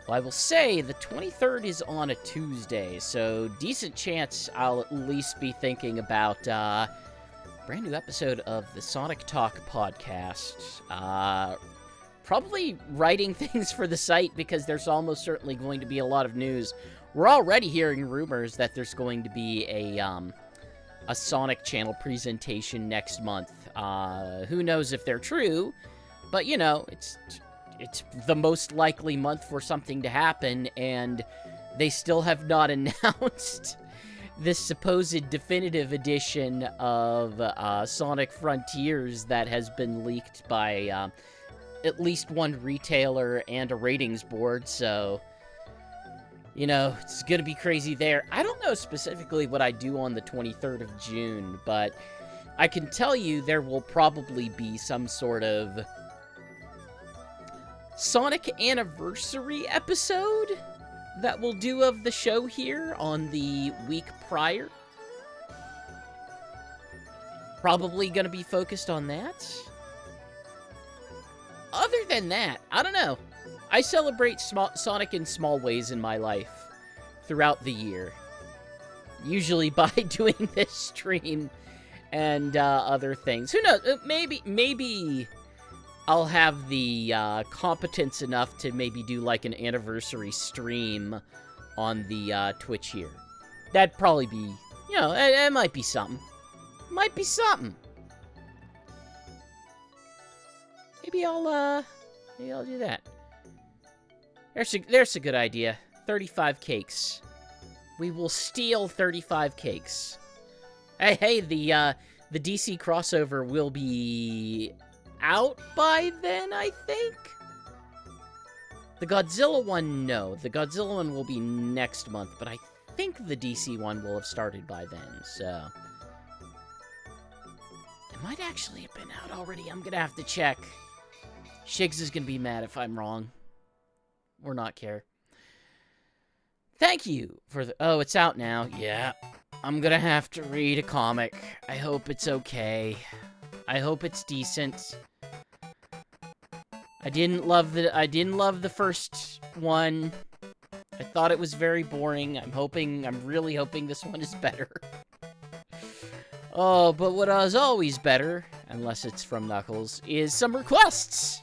Well, I will say the 23rd is on a Tuesday, so decent chance I'll at least be thinking about brand new episode of the Sonic Talk podcast. Probably writing things for the site because there's almost certainly going to be a lot of news. We're already hearing rumors that there's going to be a Sonic Channel presentation next month. Who knows if they're true, but you know, it's the most likely month for something to happen, and they still have not announced this supposed definitive edition of Sonic Frontiers that has been leaked by at least one retailer and a ratings board, so you know, it's gonna be crazy there. I don't know specifically what I do on the 23rd of June, but I can tell you there will probably be some sort of Sonic anniversary episode that we'll do of the show here on the week prior. Probably gonna be focused on that. Other than that, I don't know. I celebrate Sonic in small ways in my life throughout the year. Usually by doing this stream and other things. Who knows? Maybe I'll have the competence enough to maybe do like an anniversary stream on the Twitch here. That'd probably be, you know, it might be something. Might be something. Maybe I'll do that. There's a good idea. 35 cakes. We will steal 35 cakes. Hey, the DC crossover will be out by then, I think? The Godzilla one, no. The Godzilla one will be next month, but I think the DC one will have started by then, so it might actually have been out already. I'm gonna have to check. Shigs is gonna be mad if I'm wrong. Or not care. Thank you for the... Oh, it's out now. Yeah. I'm gonna have to read a comic. I hope it's okay. I hope it's decent. I didn't love the first one. I thought it was very boring. I'm really hoping this one is better. Oh, but what is always better, unless it's from Knuckles, is some requests.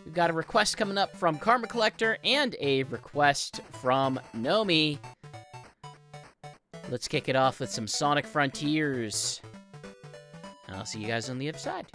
We've got a request coming up from Karma Collector and a request from Nomi. Let's kick it off with some Sonic Frontiers. And I'll see you guys on the other side.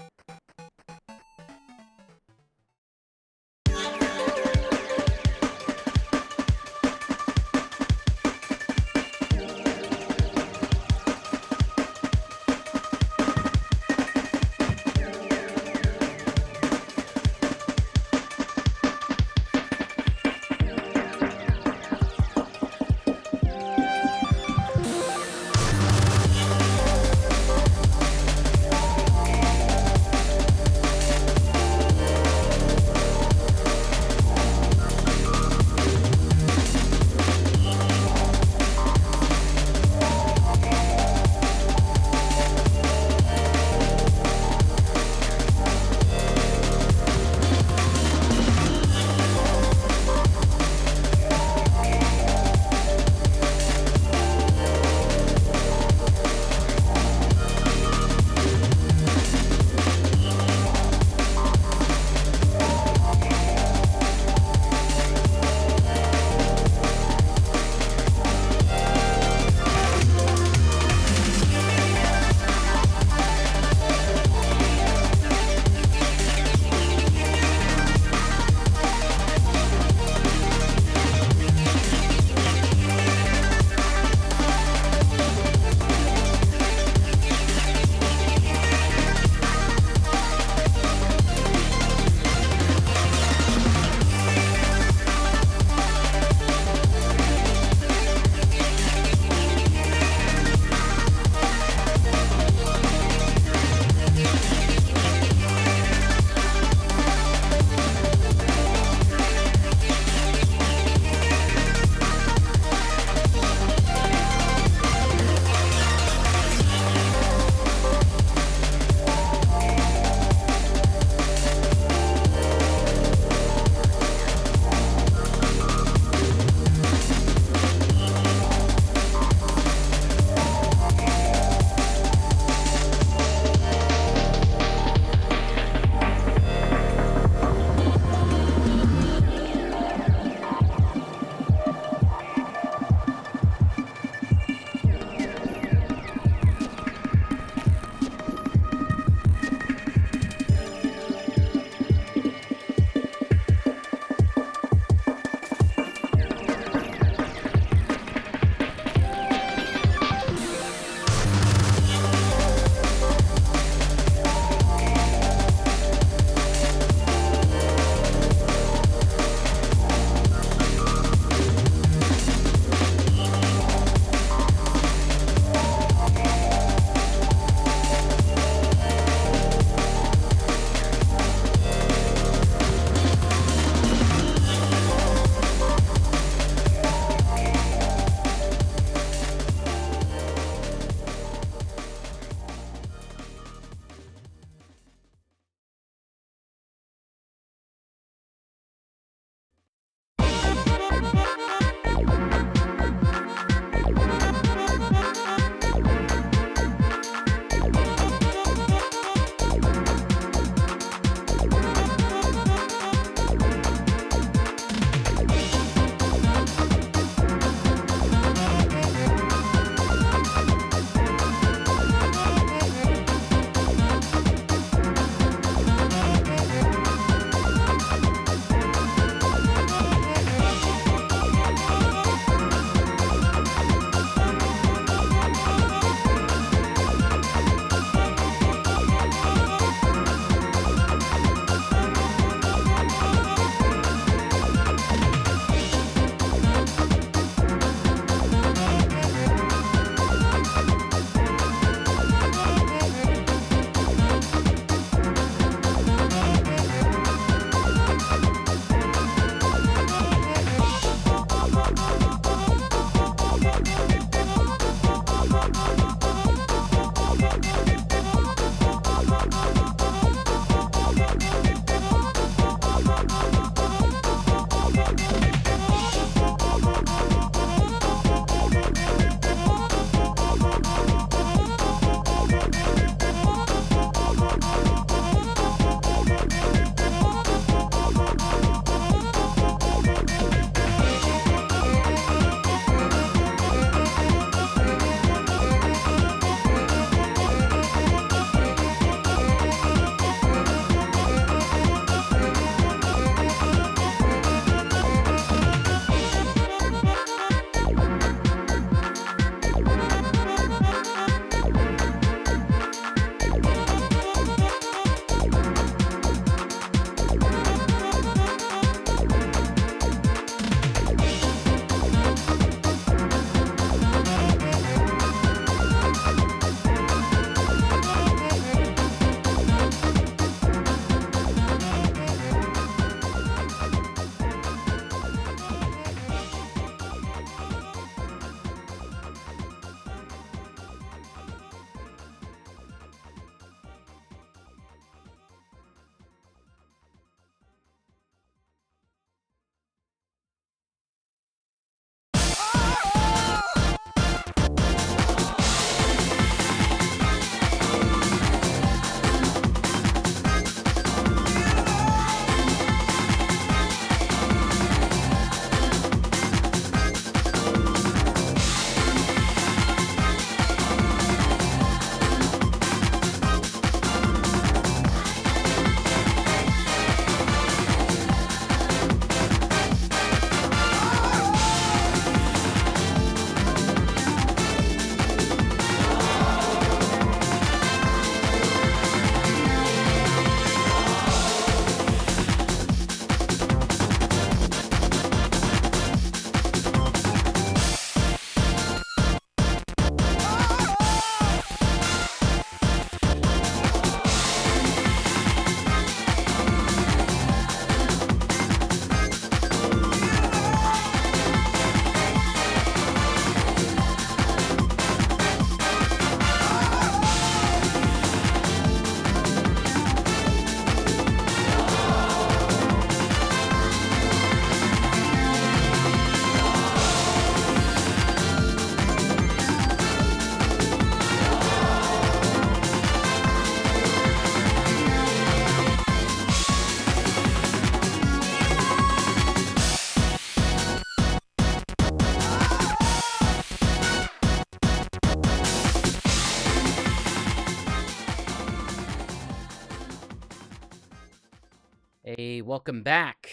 welcome back.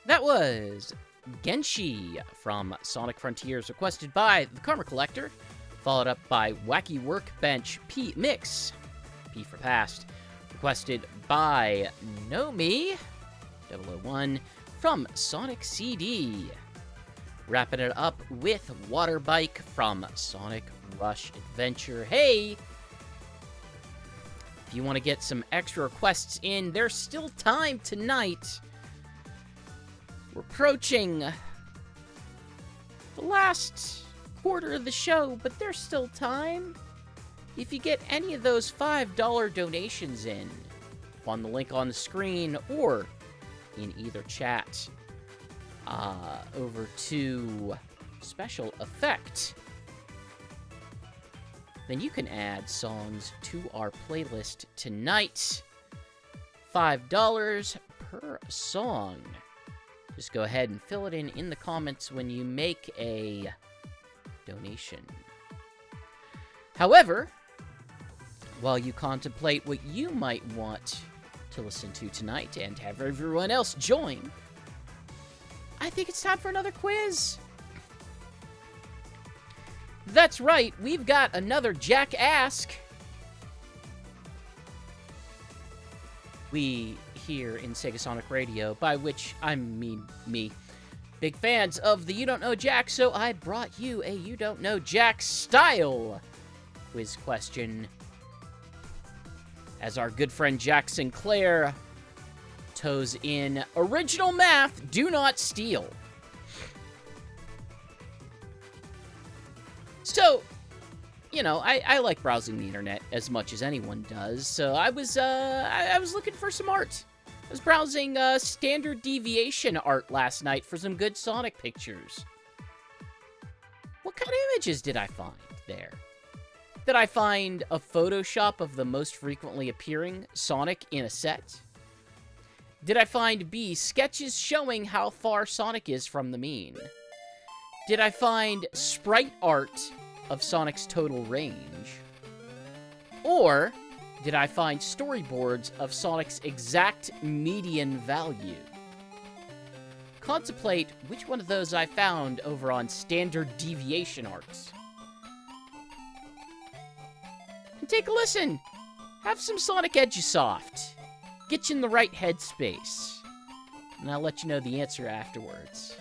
That was Genshi from Sonic Frontiers, requested by the Karma Collector, followed up by Wacky Workbench P Mix, P for Past, requested by Nomi 001 from Sonic CD. Wrapping it up with Water Bike from Sonic Rush Adventure. Hey! If you want to get some extra requests in, there's still time tonight. We're approaching the last quarter of the show, but there's still time. If you get any of those $5 donations in, on the link on the screen or in either chat, over to Special Effect, then you can add songs to our playlist tonight. $5 per song. Just go ahead and fill it in the comments when you make a donation. However, while you contemplate what you might want to listen to tonight and have everyone else join, I think it's time for another quiz. That's right, we've got another Jack Ask. We here in SEGASonic Radio, by which I mean me, big fans of the You Don't Know Jack, so I brought you a You Don't Know Jack style quiz question. As our good friend Jack Sinclair toes in, original math, do not steal. So, you know, I like browsing the internet as much as anyone does, so I was looking for some art. I was browsing standard deviation art last night for some good Sonic pictures. What kind of images did I find there? Did I find a Photoshop of the most frequently appearing Sonic in a set? Did I find B, sketches showing how far Sonic is from the mean? Did I find sprite art of Sonic's total range? Or did I find storyboards of Sonic's exact median value? Contemplate which one of those I found over on standard deviation arts. And take a listen. Have some Sonic Edusoft. Get you in the right headspace. And I'll let you know the answer afterwards.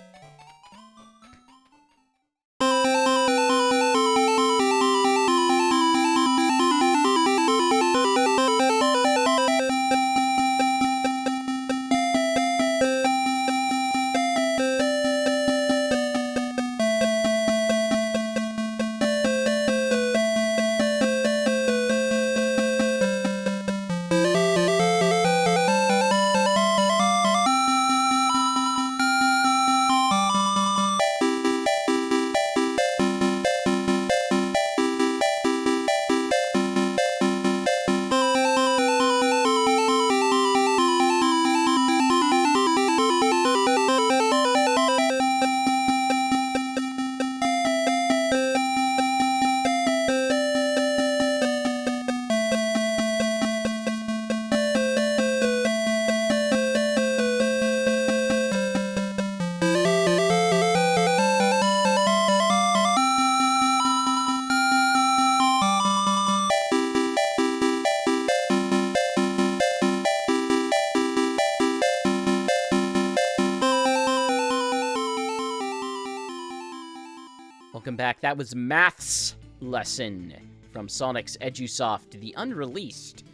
Welcome back. That was Maths Lesson from Sonic's Edusoft, the unreleased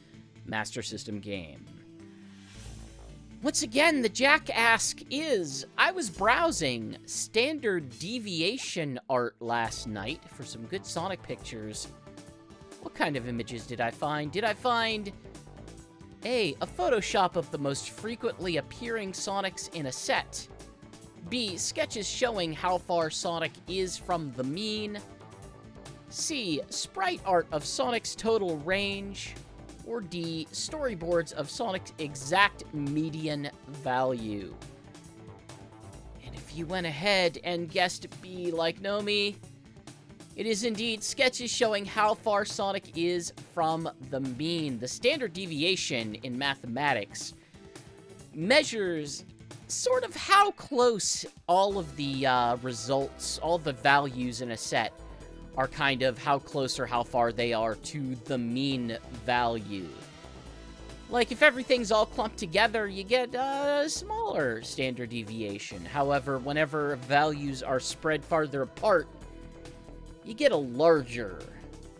Master System game. Once again, the Jack Ask is, I was browsing standard deviation art last night for some good Sonic pictures. What kind of images did I find? Did I find A, a Photoshop of the most frequently appearing Sonics in a set? B, sketches showing how far Sonic is from the mean? C, sprite art of Sonic's total range? Or D, storyboards of Sonic's exact median value? And if you went ahead and guessed B like Nomi, it is indeed sketches showing how far Sonic is from the mean. The standard deviation in mathematics measures sort of how close all of the results, all the values in a set are kind of how close or how far they are to the mean value. Like, if everything's all clumped together, you get a smaller standard deviation. However, whenever values are spread farther apart, you get a larger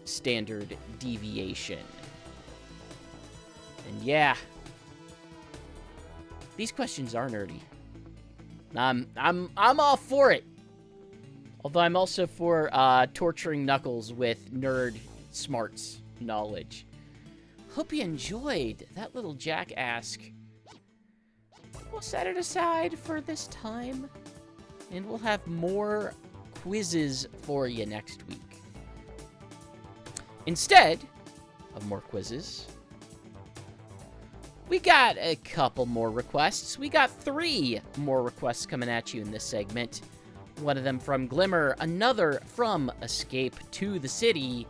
standard deviation. And yeah, these questions are nerdy. I'm all for it. Although I'm also for torturing Knuckles with nerd smarts knowledge. Hope you enjoyed that little Jack ask. We'll set it aside for this time, and we'll have more quizzes for you next week. Instead of more quizzes, we got a couple more requests. We got 3 more requests coming at you in this segment. One of them from Glimmer, another from Escape to the City,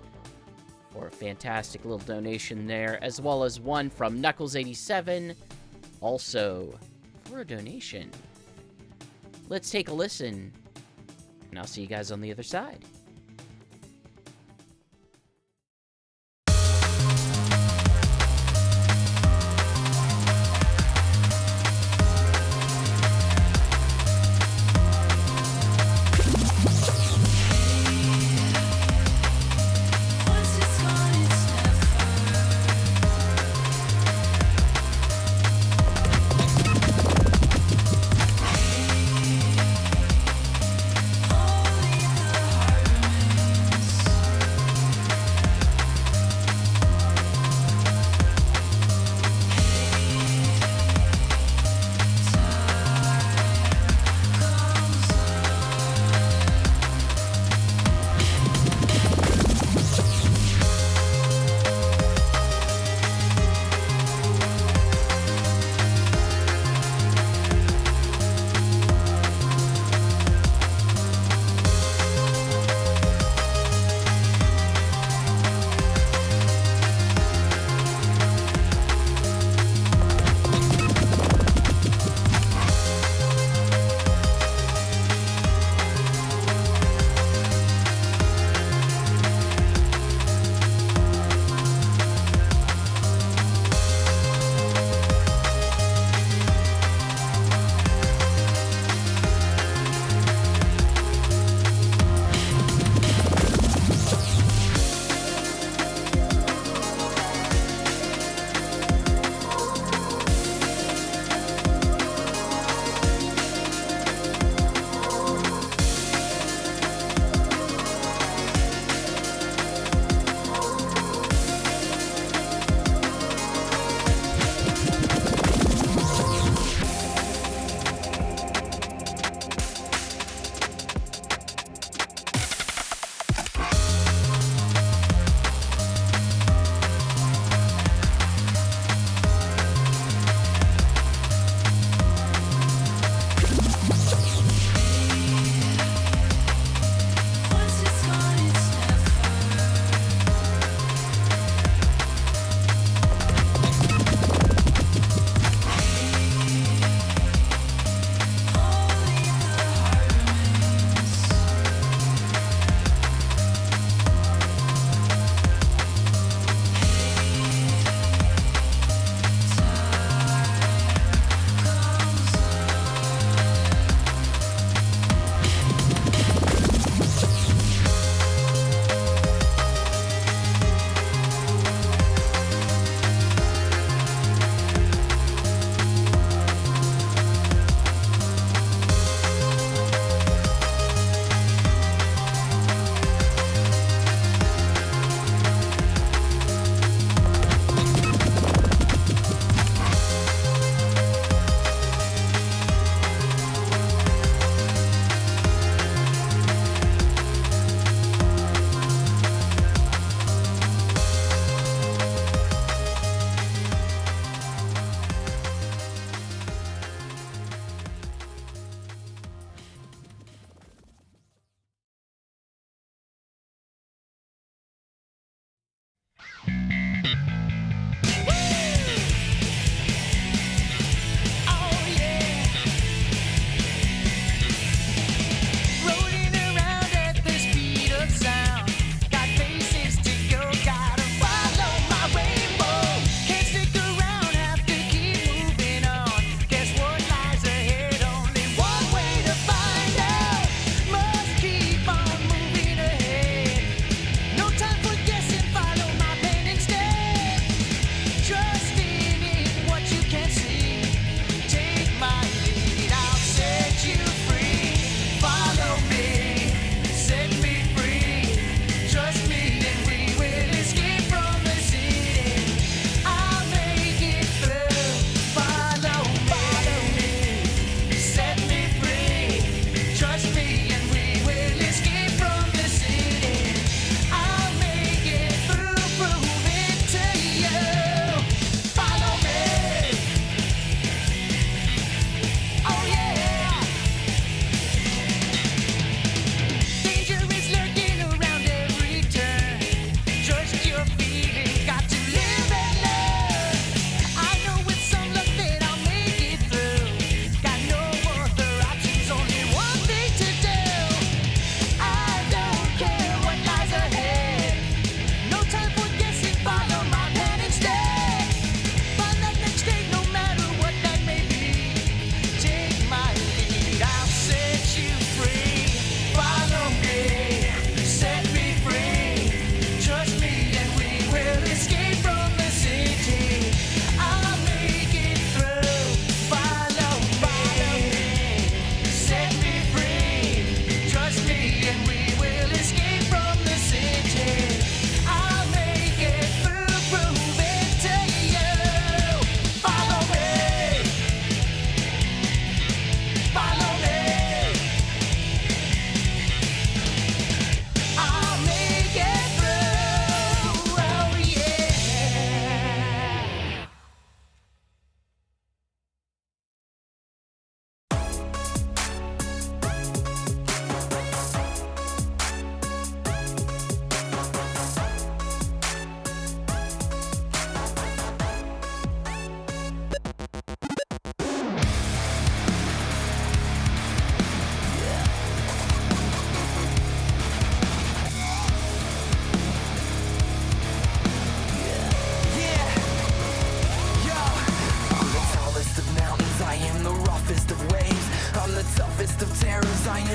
for a fantastic little donation there, as well as one from Knuckles87, also for a donation. Let's take a listen, and I'll see you guys on the other side.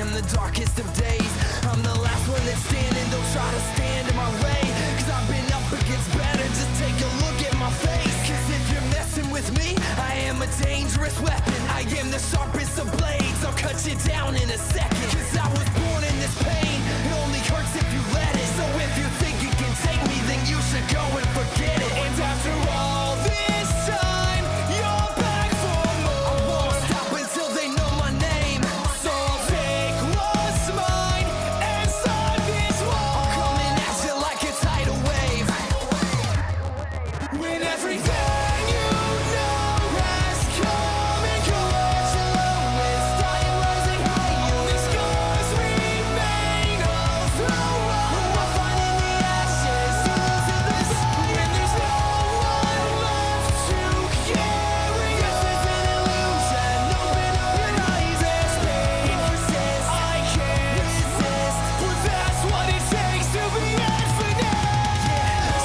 am the darkest of days. I'm the last one that's standing, don't try to stand in my way. Cause I've been up against better, just take a look at my face. Cause if you're messing with me, I am a dangerous weapon. I am the sharpest of blades, I'll cut you down in a second. Cause I was born in this pain, it only hurts if you let it. So if you think you can take me, then you should go and forget it. And after all this time, you're back for more. I won't stop until they know my name. So I'll take what's mine and start this war. I'm coming at you like a tidal wave. When everything you know has come and gone, your lowest time rising high. Only scars remain all through. We're finding the ashes, losing the sun. When there's no one left to carry. This is an illusion. Open up your eyes. There's pain persists. I can't resist. But that's what it takes to be infinite.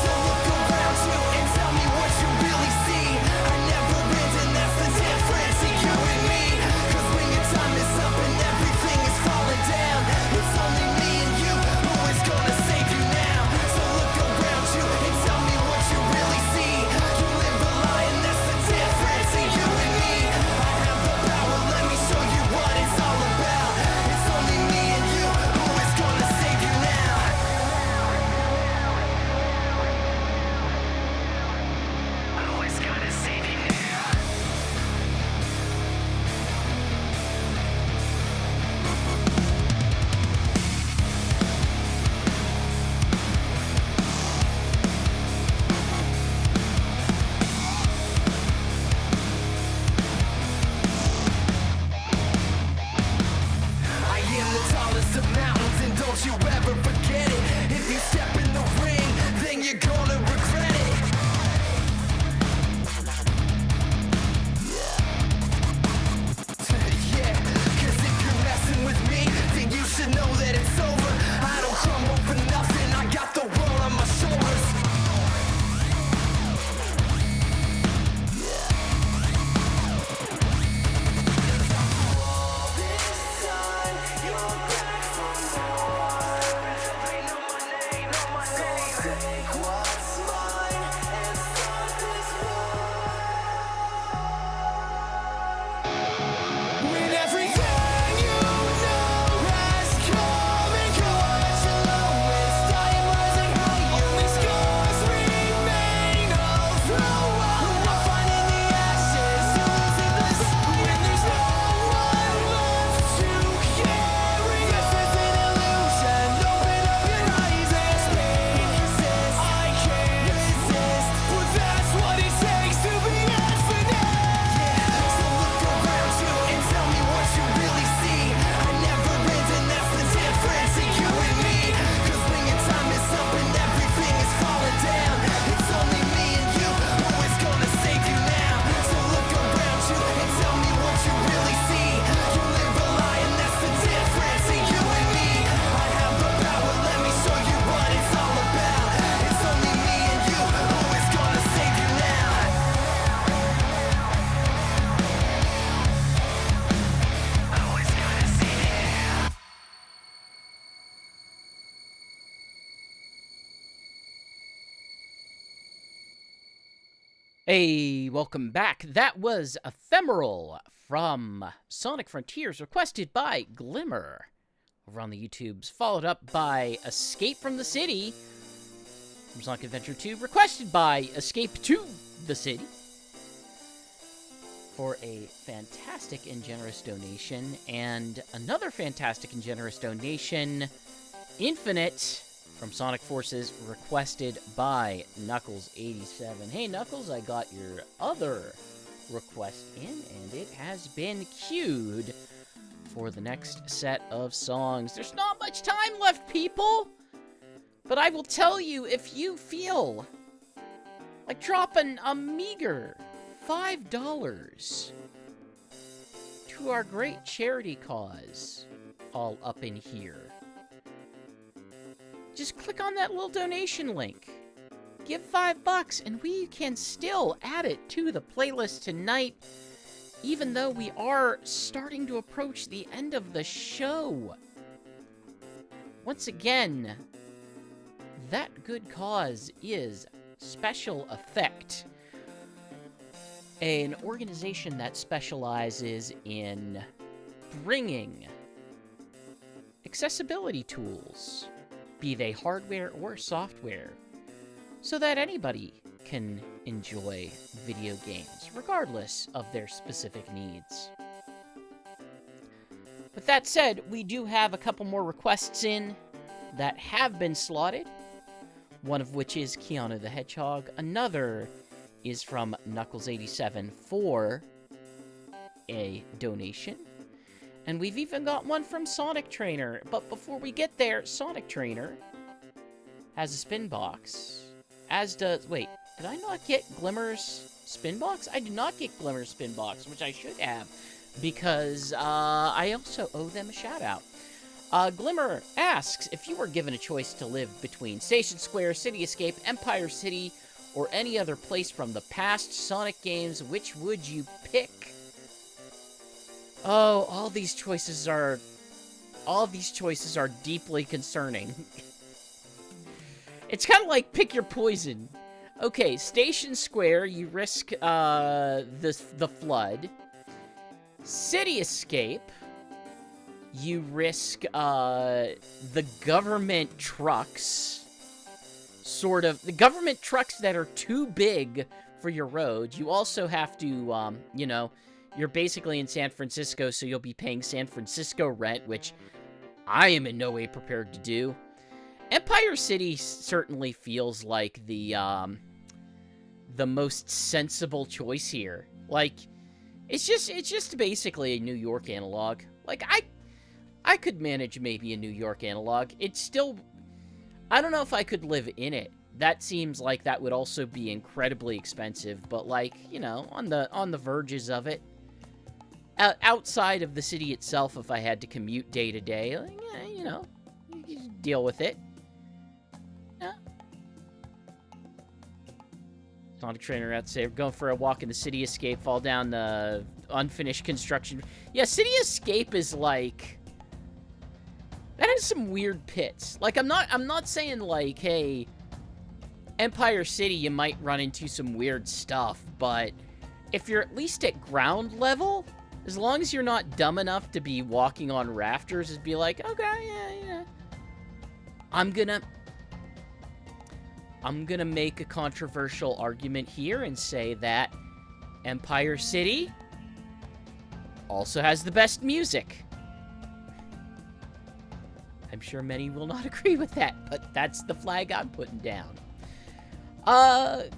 So look around you and tell me what you really see. I never end, and that's the difference in you and me. Cause when your time is up and everything is falling down, it's only me and you who is gonna save you now. So look around you and tell me what you really see. You live a lie, and that's the difference in you and me. I have the power, let me show you what it's all about. It's only me and you who is gonna save you now. Who is gonna save you now? I am the tallest of mountains, and don't you ever forget it. If you step in the ring, then you're gonna regret it. Yeah, cause if you're messing with me, then you should know that it's over. I don't crumble for nothing, I got the world on my shoulders. When everything you know has come and gone, your lowest time rising high. Only scars remain all through. We're finding the ashes, losing the sun. When there's no one left to carry. This is an illusion. Open up your eyes. There's pain persists. I can't resist. But that's what it takes to be infinite. So look around you and tell me what you really see. I never end, and that's the difference in you and me. Cause when your time is up and everything is falling down, it's only me and you who is gonna save you now. So look around you and tell me what you really see. You live a lie, and that's the difference in you and me. I have the power, let me show you what it's all about. It's only me and you who is gonna save you now. Who is gonna save you now? Hey, welcome back. That was Ephemeral from Sonic Frontiers, requested by Glimmer over on the YouTubes, followed up by Escape from the City from Sonic Adventure 2, requested by Escape to the City for a fantastic and generous donation, and another fantastic and generous donation, Infinite from Sonic Forces, requested by Knuckles87. Hey, Knuckles, I got your other request in, and it has been queued for the next set of songs. There's not much time left, people! But I will tell you, if you feel like dropping a meager $5 to our great charity cause, all up in here, just click on that little donation link. Give $5 and we can still add it to the playlist tonight. even though we are starting to approach the end of the show. Once again, that good cause is Special Effect, an organization that specializes in bringing accessibility tools, be they hardware or software, so that anybody can enjoy video games, regardless of their specific needs. With that said, we do have a couple more requests in that have been slotted, one of which is Keanu the Hedgehog. Another is from Knuckles87 for a donation. And we've even got one from Sonic Trainer. But before we get there, Sonic Trainer has a Spinbox. As does... Wait, did I not get Glimmer's Spinbox? I did not get Glimmer's Spinbox, which I should have, because I also owe them a shout-out. Glimmer asks, if you were given a choice to live between Station Square, City Escape, Empire City, or any other place from the past Sonic games, which would you pick? Oh, all these choices are deeply concerning. It's kind of like pick your poison. Okay, Station Square, you risk the flood. City Escape, you risk the government trucks. Sort of. The government trucks that are too big for your roads. You also have to, you know, you're basically in San Francisco, so you'll be paying San Francisco rent, which I am in no way prepared to do. Empire City certainly feels like the most sensible choice here. Like, it's just basically a New York analog. Like, I could manage maybe a New York analog. It's still... I don't know if I could live in it. That seems like that would also be incredibly expensive, but, like, you know, on the verges of it. Outside of the city itself, if I had to commute day to day, like, yeah, you know, you deal with it. Yeah. Sonic Trainer out to say, we're going for a walk in the City Escape, fall down the unfinished construction. Yeah, City Escape is like... That has some weird pits. Like, I'm not saying, like, hey, Empire City, you might run into some weird stuff, but if you're at least at ground level, as long as you're not dumb enough to be walking on rafters, it'd be like, okay, yeah. I'm gonna make a controversial argument here and say that Empire City also has the best music. I'm sure many will not agree with that, but that's the flag I'm putting down.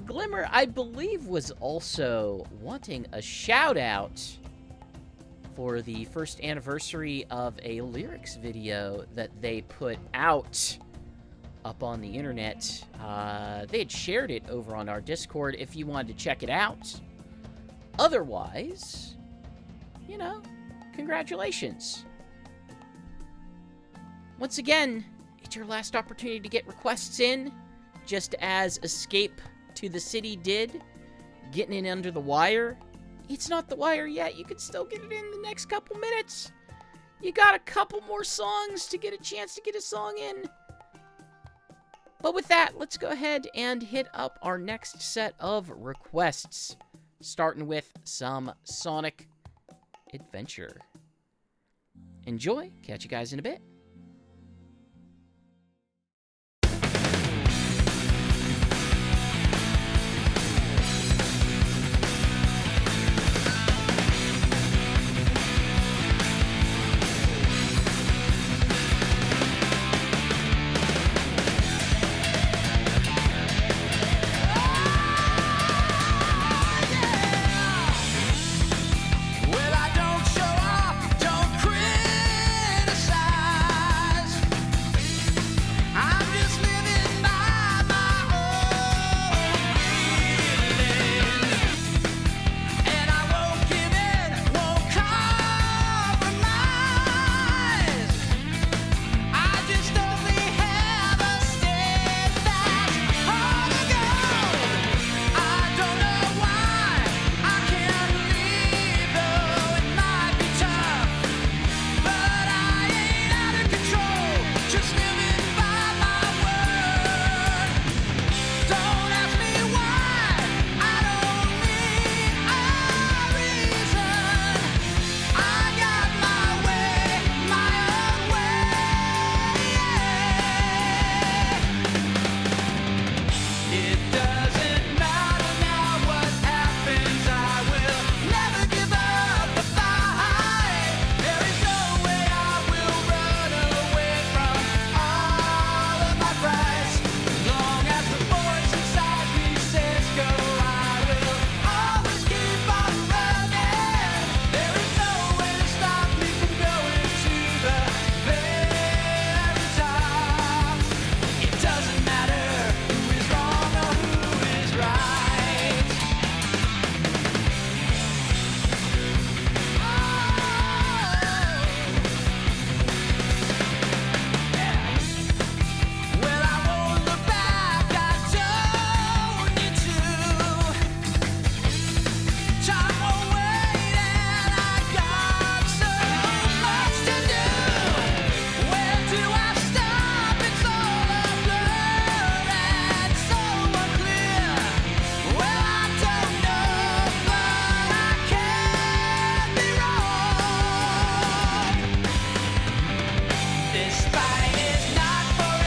Glimmer, I believe, was also wanting a shout-out for the first anniversary of a lyrics video that they put out up on the internet. They had shared it over on our Discord if you wanted to check it out. Otherwise, you know, congratulations. Once again, it's your last opportunity to get requests in, just as Escape to the City did, getting in under the wire. It's not the wire yet. You can still get it in the next couple minutes. You got a couple more songs to get a chance to get a song in. But with that, let's go ahead and hit up our next set of requests, starting with some Sonic Adventure. Enjoy. Catch you guys in a bit. Well, I don't show off, don't criticize. Spying is not for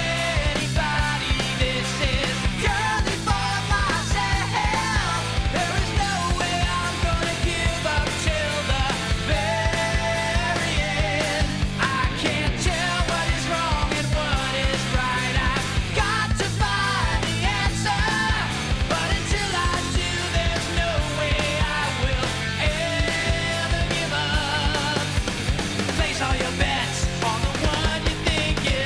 anybody. This is purely for myself. There is no way I'm gonna give up till the very end. I can't tell what is wrong and what is right. I've got to find the answer. But until I do, there's no way I will ever give up. Place all your bets on the one you think is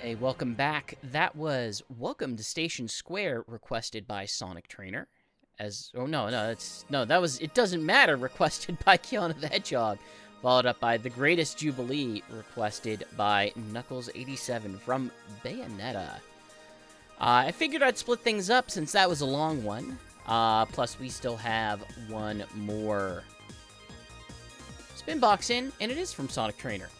Hey, welcome back. That was Welcome to Station Square, requested by Sonic Trainer. It Doesn't Matter, requested by Kiana the Hedgehog. Followed up by The Greatest Jubilee, requested by Knuckles87 from Bayonetta. I figured I'd split things up since that was a long one. Plus, we still have one more Spinbox in, and it is from Sonic Trainer.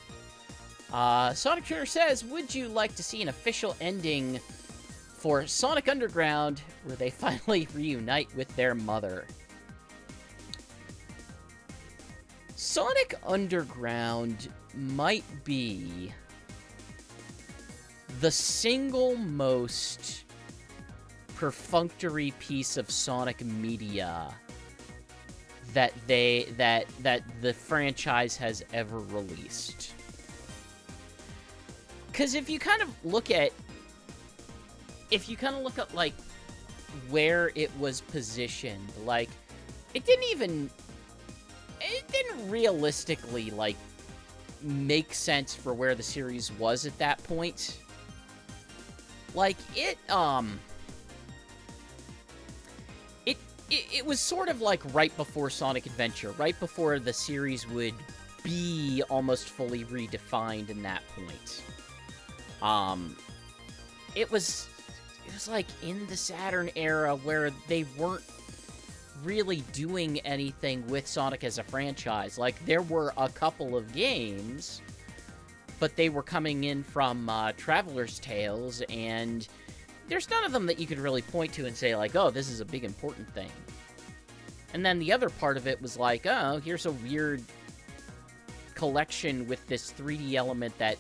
Sonic Trainer says, would you like to see an official ending for Sonic Underground where they finally reunite with their mother? Sonic Underground might be the single most perfunctory piece of Sonic media that the franchise has ever released. Because if you kind of look at like where it was positioned, like it didn't realistically like make sense for where the series was at that point. Like it was sort of like right before Sonic Adventure, right before the series would be almost fully redefined in that point. It was like in the Saturn era where they weren't really doing anything with Sonic as a franchise. Like, there were a couple of games, but they were coming in from Traveler's Tales, and there's none of them that you could really point to and say, like, oh, this is a big important thing. And then the other part of it was like, oh, here's a weird collection with this 3D element that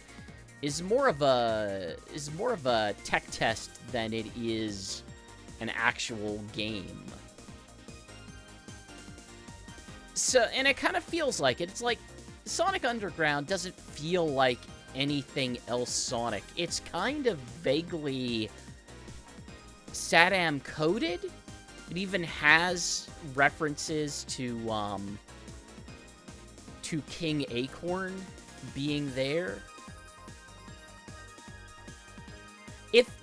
is more of a tech test than it is an actual game. So, and it kind of feels like it. It's like Sonic Underground doesn't feel like anything else Sonic. It's kind of vaguely SATAM coded. It even has references to King Acorn being there.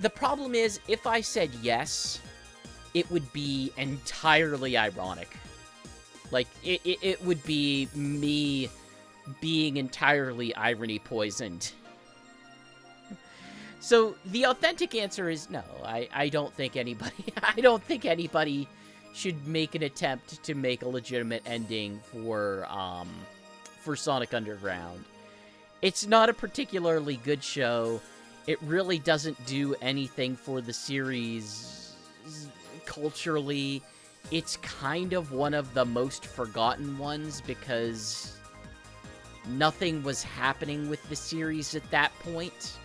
The problem is, if I said yes, it would be entirely ironic. Like, it would be me being entirely irony-poisoned. So, the authentic answer is no. I don't think anybody should make an attempt to make a legitimate ending for Sonic Underground. It's not a particularly good show. It really doesn't do anything for the series culturally. It's kind of one of the most forgotten ones because nothing was happening with the series at that point.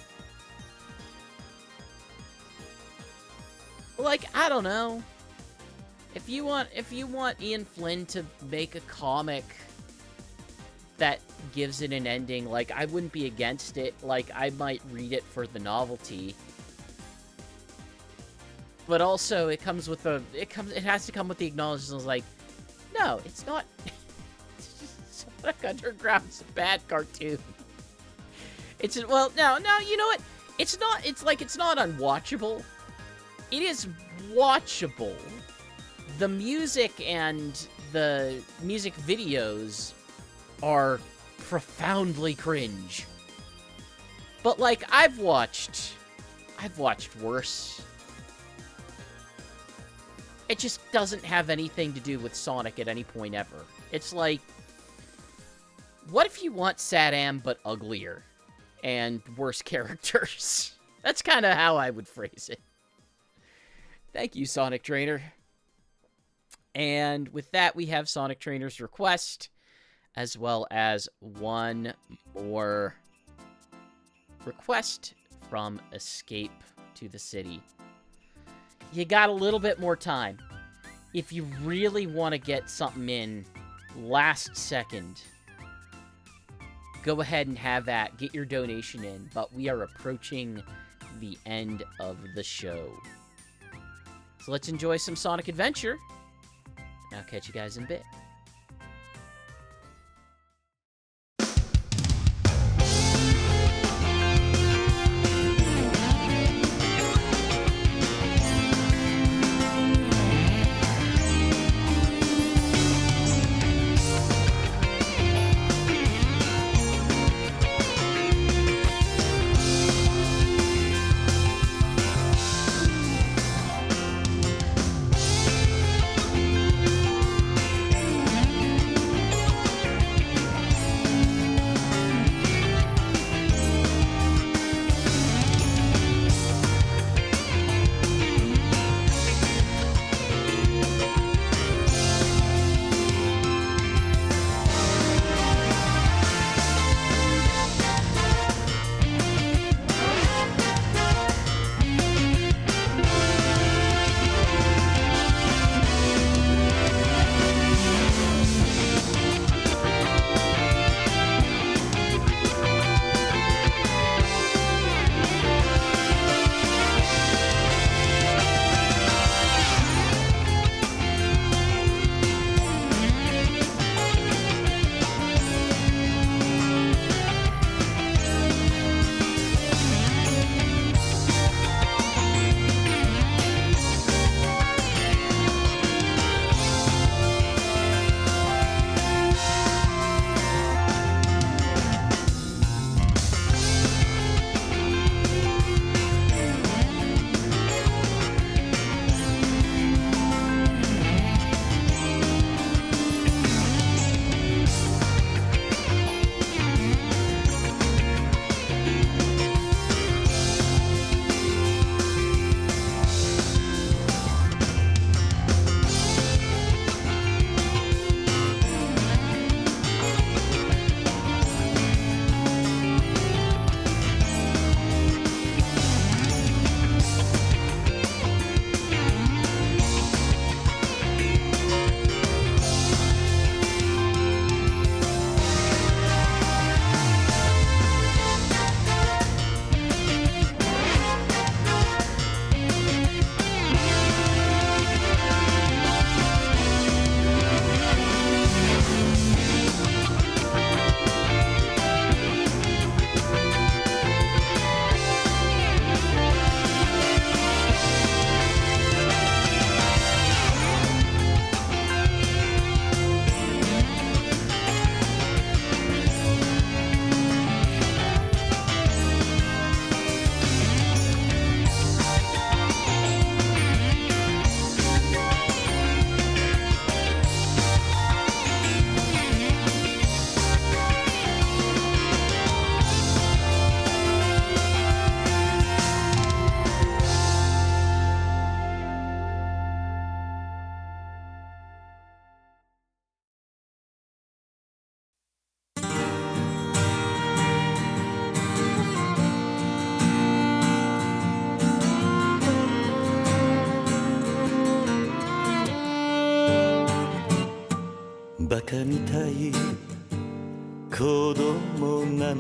Like, I don't know. If you want Ian Flynn to make a comic that gives it an ending, like, I wouldn't be against it. Like, I might read it for the novelty. But also, it has to come with the acknowledgement, like, no, it's not. Sonic Underground's a bad cartoon. It's, well, no, you know what? It's not unwatchable. It is watchable. The music and the music videos are profoundly cringe. But, like, I've watched worse. It just doesn't have anything to do with Sonic at any point ever. It's like, what if you want SATAM but uglier and worse characters? That's kind of how I would phrase it. Thank you, Sonic Trainer. And with that, we have Sonic Trainer's request, as well as one more request from Escape to the City. You got a little bit more time. If you really want to get something in last second, go ahead and have that. Get your donation in. But we are approaching the end of the show. So let's enjoy some Sonic Adventure. I'll catch you guys in a bit.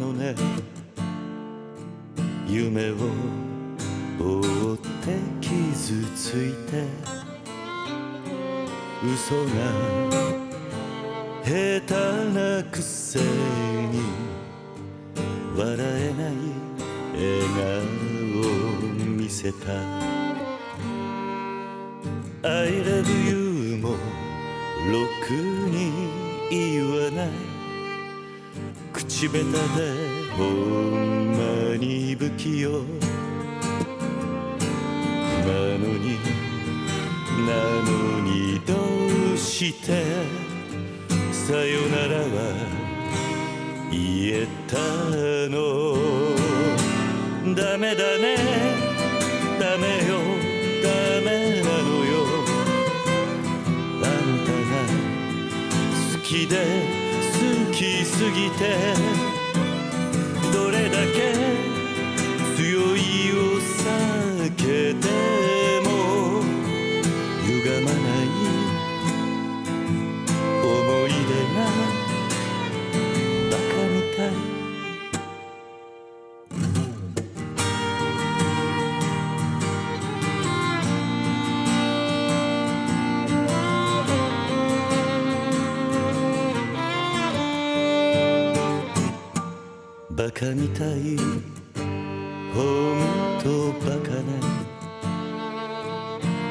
のね夢を追って傷ついて嘘が下手なくせに笑えない笑顔を見せた I love you もろくに言わない口下手でほんまに不器用なのにどうしてさよならは言えたのダメだねダメよダメなのよあんたが好きで好きすぎてどれだけ強いお酒でも歪まない思い出がバカみたいバカみたいほんとバカね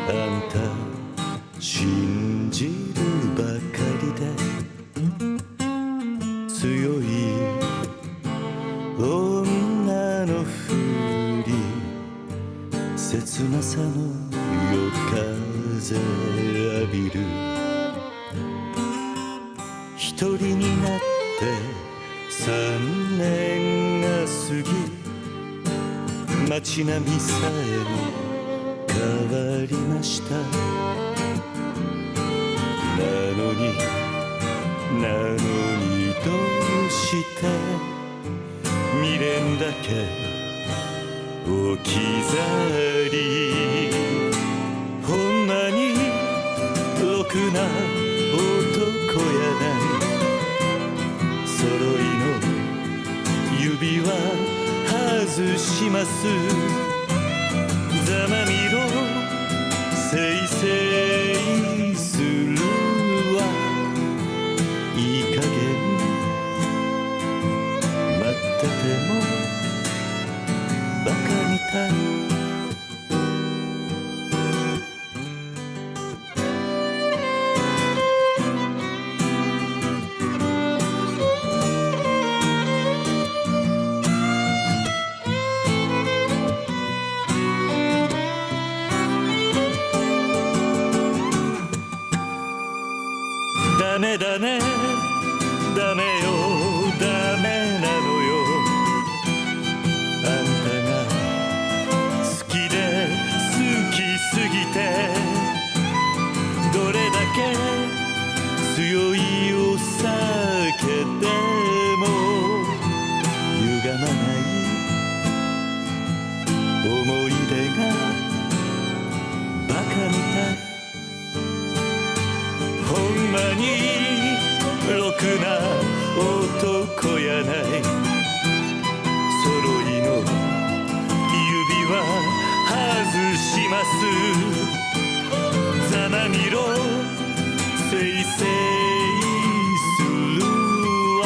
あんた信じるばかりで強い女のふり切なさの夜風浴びる一人になって3年が過ぎ街並みさえも変わりましたなのにどうして未練だけ置き去りほんまにろくな男やない揃いの指輪外しますざまみろせいせいするわいい加減待っててもバカみたいダメだねダメよダメなのよあんたが好きで好きすぎてどれだけ強いお酒でも歪まない思い出がバカみたいほんまにろくな男やない揃いの指輪外しますざまみろせいせいするわ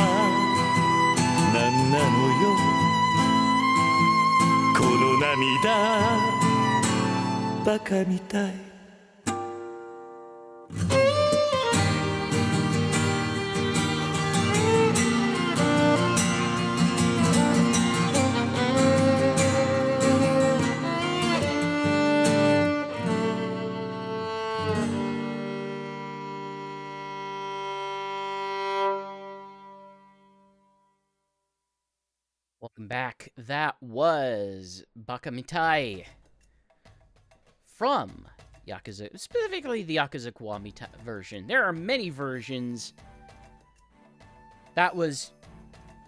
なんなのよこの涙バカみたいWelcome back. That was Bakamitai from Yakuza, specifically the Yakuza Kiwami version. There are many versions. That was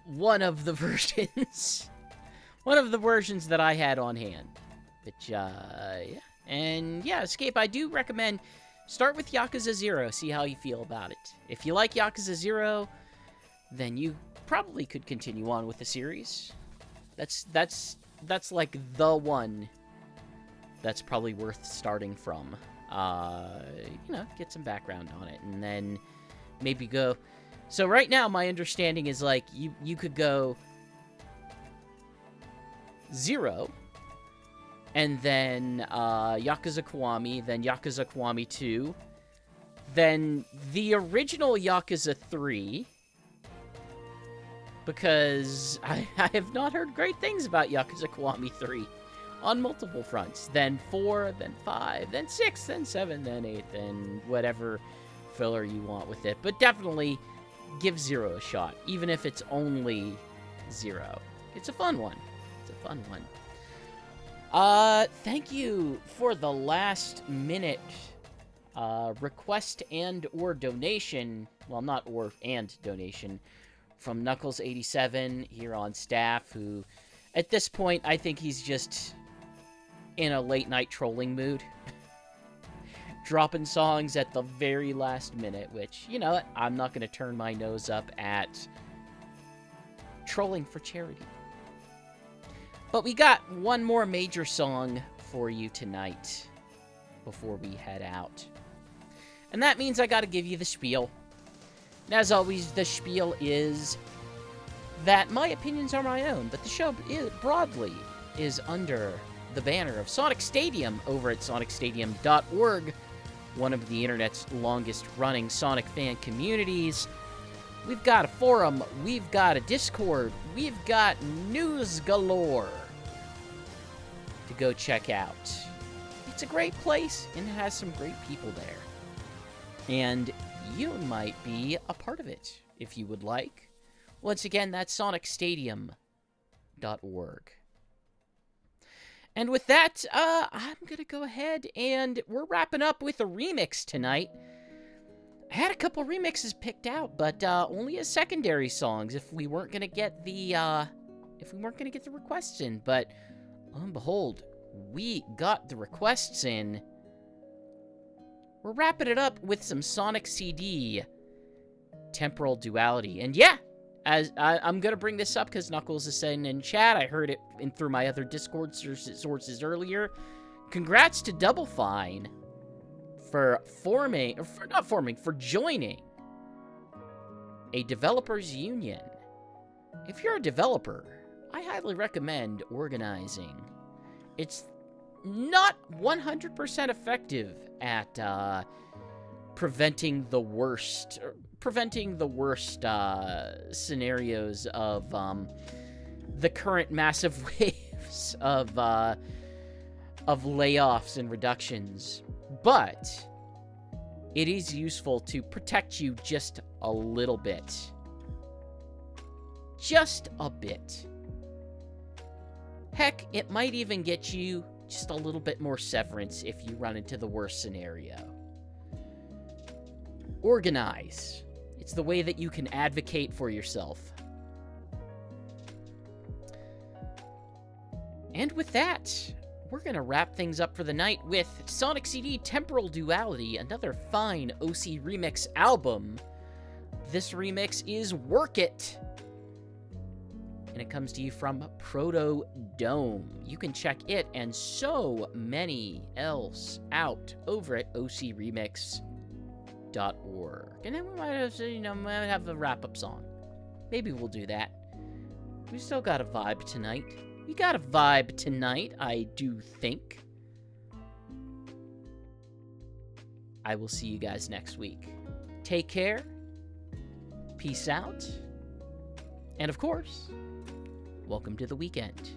one of the versions. One of the versions that I had on hand. But, yeah. And, yeah, Escape, I do recommend start with Yakuza 0, see how you feel about it. If you like Yakuza 0, then you probably could continue on with the series. That's like the one that's probably worth starting from. Get some background on it, and then maybe go. So right now, my understanding is like you could go 0, and then Yakuza Kiwami, then Yakuza Kiwami 2, then the original Yakuza 3, because I have not heard great things about Yakuza Kiwami 3 on multiple fronts. Then 4, then 5, then 6, then 7, then 8, then whatever filler you want with it. But definitely give 0 a shot, even if it's only 0. It's a fun one. It's a fun one. Thank you for the last minute request and or donation. Well, not or and donation from Knuckles87 here on staff, who at this point I think he's just in a late night trolling mood. Dropping songs at the very last minute, which, you know what, I'm not going to turn my nose up at trolling for charity. But we got one more major song for you tonight before we head out. And that means I got to give you the spiel. And as always, the spiel is that my opinions are my own, but the show broadly is under the banner of Sonic Stadium over at sonicstadium.org, one of the internet's longest-running Sonic fan communities. We've got a forum, we've got a Discord, we've got news galore to go check out. It's a great place, and it has some great people there. And you might be a part of it, if you would like. Once again, that's sonicstadium.org. And with that, I'm going to go ahead, and we're wrapping up with a remix tonight. I had a couple remixes picked out, but only as secondary songs if we weren't going to get the requests in. But lo and behold, we got the requests in. We're wrapping it up with some Sonic CD Temporal Duality. And yeah, as I'm going to bring this up because Knuckles is saying in chat, I heard it through my other Discord sources earlier. Congrats to Double Fine for joining a developers union. If you're a developer, I highly recommend organizing. It's not 100% effective at preventing the worst scenarios of the current massive waves of layoffs and reductions, but it is useful to protect you just a little bit. Just a bit. Heck, it might even get you just a little bit more severance if you run into the worst scenario. Organize. It's the way that you can advocate for yourself. And with that, we're going to wrap things up for the night with Sonic CD Temporal Duality, another fine OC remix album. This remix is Work It, and it comes to you from Proto Dome. You can check it and so many else out over at ocremix.org. And then we might have a wrap-up song. Maybe we'll do that. We still got a vibe tonight. We got a vibe tonight, I do think. I will see you guys next week. Take care. Peace out. And of course, welcome to the weekend.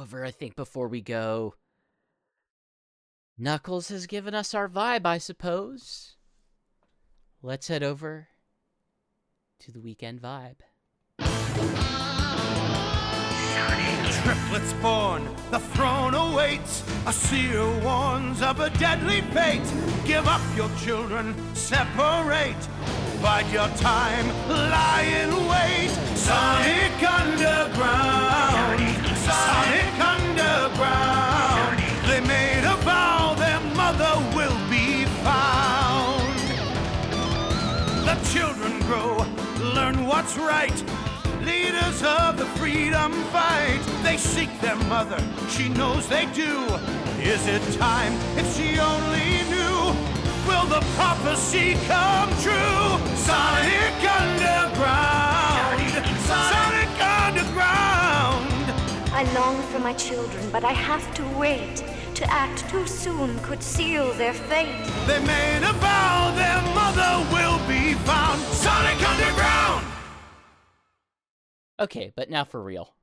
However, I think before we go, Knuckles has given us our vibe, I suppose. Let's head over to the weekend vibe. Triplets born, the throne awaits. A seer warns of a deadly fate. Give up your children, separate. Bide your time, lie in wait. Sonic Underground, Sonic Underground. They made a vow their mother will be found. The children grow, learn what's right. Leaders of the freedom fight. They seek their mother, she knows they do. Is it time? If she only knew, will the prophecy come true? Sonic Underground, Sonic Underground. I long for my children, but I have to wait. To act too soon could seal their fate. They made a vow their mother will be found. Sonic Underground. Okay, but now for real.